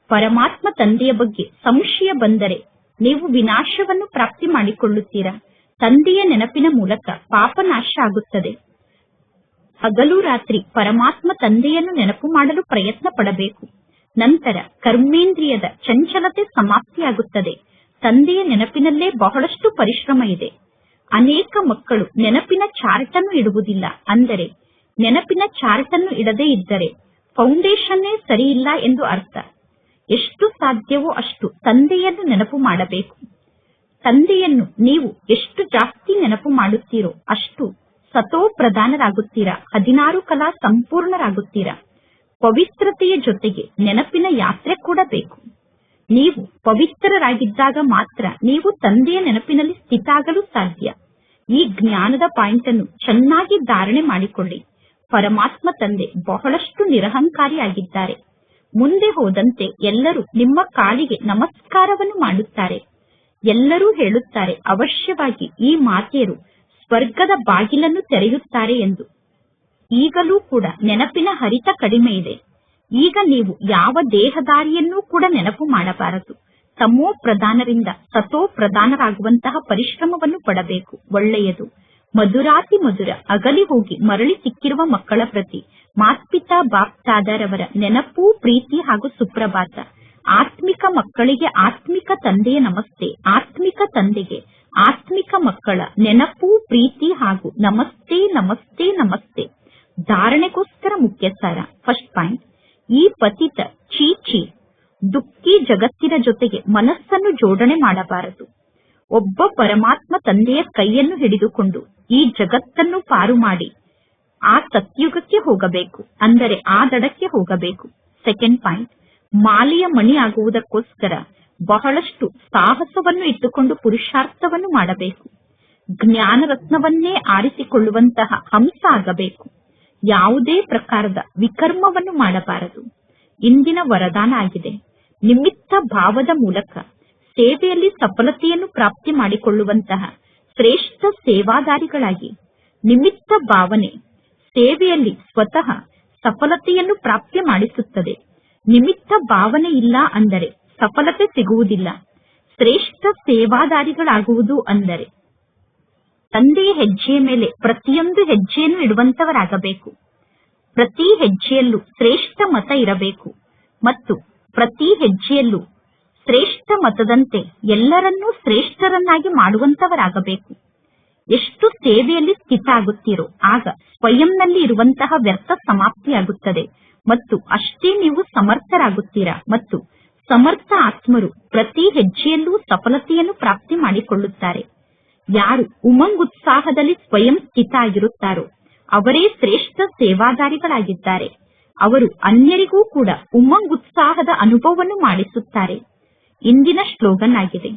Speaker 1: ಪರಮಾತ್ಮ ತಂದೆಯ ಬಗ್ಗೆ ಸಂಶಯ ಬಂದರೆ ನೀವು ವಿನಾಶವನ್ನು ಪ್ರಾಪ್ತಿ ಮಾಡಿಕೊಳ್ಳುತ್ತೀರಾ. ತಂದೆಯ ನೆನಪಿನ ಮೂಲಕ ಪಾಪನಾಶ ಆಗುತ್ತದೆ. ಹಗಲು ರಾತ್ರಿ ಪರಮಾತ್ಮ ತಂದೆಯನ್ನು ನೆನಪು ಮಾಡಲು ಪ್ರಯತ್ನ ಪಡಬೇಕು. ನಂತರ ಕರ್ಮೇಂದ್ರಿಯದ ಚಂಚಲತೆ ಸಮಾಪ್ತಿಯಾಗುತ್ತದೆ. ತಂದೆಯ ನೆನಪಿನಲ್ಲೇ ಬಹಳಷ್ಟು ಪರಿಶ್ರಮ ಇದೆ. ಅನೇಕ ಮಕ್ಕಳು ನೆನಪಿನ ಚಾರ್ಟ್ ಅನ್ನು ಇಡುವುದಿಲ್ಲ. ಅಂದರೆ ನೆನಪಿನ ಚಾರ್ಟ್ ಅನ್ನು ಇಡದೇ ಇದ್ದರೆ ಫೌಂಡೇಶನ್ನೇ ಸರಿಯಿಲ್ಲ ಎಂದು ಅರ್ಥ. ಎಷ್ಟು ಸಾಧ್ಯವೋ ಅಷ್ಟು ತಂದೆಯನ್ನು ನೆನಪು ಮಾಡಬೇಕು. ತಂದೆಯನ್ನು ನೀವು ಎಷ್ಟು ಜಾಸ್ತಿ ನೆನಪು ಮಾಡುತ್ತೀರೋ ಅಷ್ಟು ಸತೋ ಪ್ರಧಾನರಾಗುತ್ತೀರಾ. 16 ಕಲಾ ಸಂಪೂರ್ಣರಾಗುತ್ತೀರಾ. ಪವಿತ್ರತೆಯ ಜೊತೆಗೆ ನೆನಪಿನ ಯಾತ್ರೆ ಕೂಡ ಬೇಕು. ನೀವು ಪವಿತ್ರರಾಗಿದ್ದಾಗ ಮಾತ್ರ ನೀವು ತಂದೆಯ ನೆನಪಿನಲ್ಲಿ ಸ್ಥಿತ ಆಗಲು ಸಾಧ್ಯ. ಈ ಜ್ಞಾನದ ಪಾಯಿಂಟ್ ಅನ್ನು ಚೆನ್ನಾಗಿ ಧಾರಣೆ ಮಾಡಿಕೊಳ್ಳಿ. ಪರಮಾತ್ಮ ತಂದೆ ಬಹಳಷ್ಟು ನಿರಹಂಕಾರಿಯಾಗಿದ್ದಾರೆ. ಮುಂದೆ ಹೋದಂತೆ ಎಲ್ಲರೂ ನಿಮ್ಮ ಕಾಲಿಗೆ ನಮಸ್ಕಾರವನ್ನು ಮಾಡುತ್ತಾರೆ. ಎಲ್ಲರೂ ಹೇಳುತ್ತಾರೆ, ಅವಶ್ಯವಾಗಿ ಈ ಮಾತೆಯರು ಸ್ವರ್ಗದ ಬಾಗಿಲನ್ನು ತೆರೆಯುತ್ತಾರೆ ಎಂದು. ಈಗಲೂ ಕೂಡ ನೆನಪಿನ ಹರಿತ ಕಡಿಮೆ ಇದೆ. ಈಗ ನೀವು ಯಾವ ದೇಹದಾರಿಯನ್ನೂ ಕೂಡ ನೆನಪು ಮಾಡಬಾರದು. ತಮೋ ಪ್ರಧಾನರಿಂದ ಸತೋ ಪ್ರಧಾನರಾಗುವಂತಹ ಪರಿಶ್ರಮವನ್ನು ಪಡಬೇಕು. ಒಳ್ಳೆಯದು. ಮಧುರಾತಿ ಮಧುರ ಅಗಲಿ ಹೋಗಿ ಮರಳಿ ಸಿಕ್ಕಿರುವ ಮಕ್ಕಳ ಪ್ರತಿ ಮಾತ್ಪಿತಾ ಬಾಪ್ತಾದರವರ ನೆನಪು, ಪ್ರೀತಿ ಹಾಗೂ ಸುಪ್ರಭಾತ. ಆತ್ಮಿಕ ಮಕ್ಕಳಿಗೆ ಆತ್ಮಿಕ ತಂದೆಯ ನಮಸ್ತೆ. ಆತ್ಮಿಕ ತಂದೆಗೆ ಆತ್ಮಿಕ ಮಕ್ಕಳ ನೆನಪು, ಪ್ರೀತಿ ಹಾಗೂ ನಮಸ್ತೆ ನಮಸ್ತೆ ನಮಸ್ತೆ. ಧಾರಣೆಗೋಸ್ಕರ ಮುಖ್ಯ ಸಾರ. ಫಸ್ಟ್ ಪಾಯಿಂಟ್, ಈ ಪತಿತ ಚೀಚಿ ದುಃಖಿ ಜಗತ್ತಿನ ಜೊತೆಗೆ ಮನಸ್ಸನ್ನು ಜೋಡಣೆ ಮಾಡಬಾರದು. ಒಬ್ಬ ಪರಮಾತ್ಮ ತಂದೆಯ ಕೈಯನ್ನು ಹಿಡಿದುಕೊಂಡು ಈ ಜಗತ್ತನ್ನು ಪಾರು ಮಾಡಿ ಆ ಸತ್ಯುಗಕ್ಕೆ ಹೋಗಬೇಕು. ಅಂದರೆ ಆ ದಡಕ್ಕೆ ಹೋಗಬೇಕು. ಸೆಕೆಂಡ್ ಪಾಯಿಂಟ್, ಮಾಲೆಯ ಮಣಿ ಆಗುವುದಕ್ಕೋಸ್ಕರ ಬಹಳಷ್ಟು ಸಾಹಸವನ್ನು ಇಟ್ಟುಕೊಂಡು ಪುರುಷಾರ್ಥವನ್ನು ಮಾಡಬೇಕು. ಜ್ಞಾನ ರತ್ನವನ್ನೇ ಆರಿಸಿಕೊಳ್ಳುವಂತಹ ಹಂಸ ಆಗಬೇಕು. ಯಾವುದೇ ಪ್ರಕಾರದ ವಿಕರ್ಮವನ್ನು ಮಾಡಬಾರದು. ಇಂದಿನ ವರದಾನ ಆಗಿದೆ. ನಿಮಿತ್ತ ಭಾವದ ಮೂಲಕ ಸೇವೆಯಲ್ಲಿ ಸಫಲತೆಯನ್ನು ಪ್ರಾಪ್ತಿ ಮಾಡಿಕೊಳ್ಳುವಂತಹ ಶ್ರೇಷ್ಠ ಸೇವಾದಾರಿಗಳಾಗಿ. ನಿಮಿತ್ತ ಭಾವನೆ ಸೇವೆಯಲ್ಲಿ ಸ್ವತಃ ಸಫಲತೆಯನ್ನು ಪ್ರಾಪ್ತಿ ಮಾಡಿಸುತ್ತದೆ. ನಿಮಿತ್ತ ಭಾವನೆ ಇಲ್ಲ ಅಂದರೆ ಸಫಲತೆ ಸಿಗುವುದಿಲ್ಲ. ಶ್ರೇಷ್ಠ ಸೇವಾದಾರಿಗಳಾಗುವುದು ಅಂದರೆ ತಂದೆಯ ಹೆಜ್ಜೆಯ ಮೇಲೆ ಪ್ರತಿಯೊಂದು ಹೆಜ್ಜೆಯನ್ನು ಇಡುವಂತವರಾಗಬೇಕು. ಪ್ರತಿ ಹೆಜ್ಜೆಯಲ್ಲೂ ಶ್ರೇಷ್ಠ ಮತ ಇರಬೇಕು ಮತ್ತು ಪ್ರತಿ ಹೆಜ್ಜೆಯಲ್ಲೂ ಶ್ರೇಷ್ಠ ಮತದಂತೆ ಎಲ್ಲರನ್ನೂ ಶ್ರೇಷ್ಠರನ್ನಾಗಿ ಮಾಡುವಂತವರಾಗಬೇಕು. ಎಷ್ಟು ಸೇವೆಯಲ್ಲಿ ಸ್ಥಿತ ಆಗುತ್ತೀರೋ ಆಗ ಸ್ವಯಂನಲ್ಲಿ ಇರುವಂತಹ ವ್ಯರ್ಥ ಸಮಾಪ್ತಿಯಾಗುತ್ತದೆ. ಮತ್ತು ಅಷ್ಟೇ ನೀವು ಸಮರ್ಥರಾಗುತ್ತೀರಾ ಮತ್ತು ಸಮರ್ಥ ಆತ್ಮರು ಪ್ರತಿ ಹೆಜ್ಜೆಯಲ್ಲೂ ಸಫಲತೆಯನ್ನು ಪ್ರಾಪ್ತಿ ಮಾಡಿಕೊಳ್ಳುತ್ತಾರೆ. ಯಾರು ಉಮಂಗ್ ಉತ್ಸಾಹದಲ್ಲಿ ಸ್ವಯಂ ಸ್ಥಿತ ಆಗಿರುತ್ತಾರೋ ಅವರೇ ಶ್ರೇಷ್ಠ ಸೇವಾದಾರಿಗಳಾಗಿದ್ದಾರೆ. ಅವರು ಅನ್ಯರಿಗೂ ಕೂಡ ಉಮಂಗ್ ಉತ್ಸಾಹದ ಅನುಭವವನ್ನು ಮಾಡಿಸುತ್ತಾರೆ. ಇಂದಿನ ಸ್ಲೋಗನ್ ಆಗಿದೆ,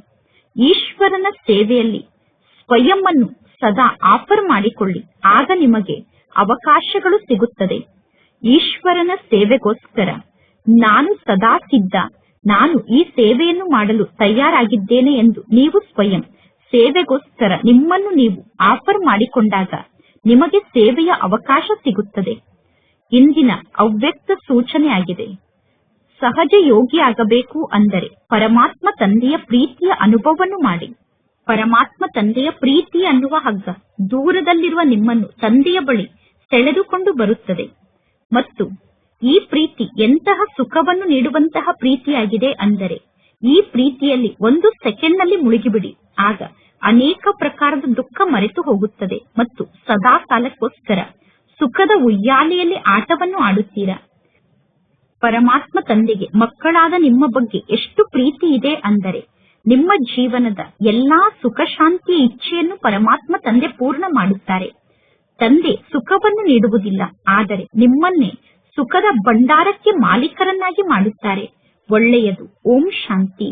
Speaker 1: ಈಶ್ವರನ ಸೇವೆಯಲ್ಲಿ ಸ್ವಯಂ ಅನ್ನು ಸದಾ ಆಫರ್ ಮಾಡಿಕೊಳ್ಳಿ, ಆಗ ನಿಮಗೆ ಅವಕಾಶಗಳು ಸಿಗುತ್ತದೆ. ಈಶ್ವರನ ಸೇವೆಗೋಸ್ಕರ ನಾನು ಸದಾ ಸಿದ್ಧ, ನಾನು ಈ ಸೇವೆಯನ್ನು ಮಾಡಲು ತಯಾರಾಗಿದ್ದೇನೆ ಎಂದು ನೀವು ಸ್ವಯಂ ಸೇವೆಗೋಸ್ಕರ ನಿಮ್ಮನ್ನು ನೀವು ಆಫರ್ ಮಾಡಿಕೊಂಡಾಗ ನಿಮಗೆ ಸೇವೆಯ ಅವಕಾಶ ಸಿಗುತ್ತದೆ. ಇಂದಿನ ಅವ್ಯಕ್ತ ಸೂಚನೆ ಆಗಿದೆ, ಸಹಜ ಯೋಗಿ ಆಗಬೇಕು ಅಂದರೆ ಪರಮಾತ್ಮ ತಂದೆಯ ಪ್ರೀತಿಯ ಅನುಭವವನ್ನು ಮಾಡಿ. ಪರಮಾತ್ಮ ತಂದೆಯ ಪ್ರೀತಿ ಅನ್ನುವ ಹಗ್ಗ ದೂರದಲ್ಲಿರುವ ನಿಮ್ಮನ್ನು ತಂದೆಯ ಬಳಿ ಸೆಳೆದುಕೊಂಡು ಬರುತ್ತದೆ ಮತ್ತು ಈ ಪ್ರೀತಿ ಎಂತಹ ಸುಖವನ್ನು ನೀಡುವಂತಹ ಪ್ರೀತಿಯಾಗಿದೆ ಅಂದರೆ ಈ ಪ್ರೀತಿಯಲ್ಲಿ 1 ಸೆಕೆಂಡ್ನಲ್ಲಿ ಮುಳುಗಿಬಿಡಿ, ಆಗ ಅನೇಕ ಪ್ರಕಾರದ ದುಃಖ ಮರೆತು ಹೋಗುತ್ತದೆ ಮತ್ತು ಸದಾ ಕಾಲಕ್ಕೋಸ್ಕರ ಸುಖದ ಉಯ್ಯಾಲೆಯಲ್ಲಿ ಆಟವನ್ನು ಆಡುತ್ತೀರಾ. ಪರಮಾತ್ಮ ತಂದೆಗೆ ಮಕ್ಕಳಾದ ನಿಮ್ಮ ಬಗ್ಗೆ ಎಷ್ಟು ಪ್ರೀತಿ ಇದೆ ಅಂದರೆ ನಿಮ್ಮ ಜೀವನದ ಎಲ್ಲಾ ಸುಖ ಶಾಂತಿಯ ಇಚ್ಛೆಯನ್ನು ಪರಮಾತ್ಮ ತಂದೆ ಪೂರ್ಣ ಮಾಡುತ್ತಾರೆ. ತಂದೆ ಸುಖವನ್ನು ನೀಡುವುದಿಲ್ಲ, ಆದರೆ ನಿಮ್ಮನ್ನೇ ಸುಖದ ಭಂಡಾರಕ್ಕೆ ಮಾಲೀಕರನ್ನಾಗಿ ಮಾಡುತ್ತಾರೆ. ಒಳ್ಳೆಯದು. ಓಂ ಶಾಂತಿ.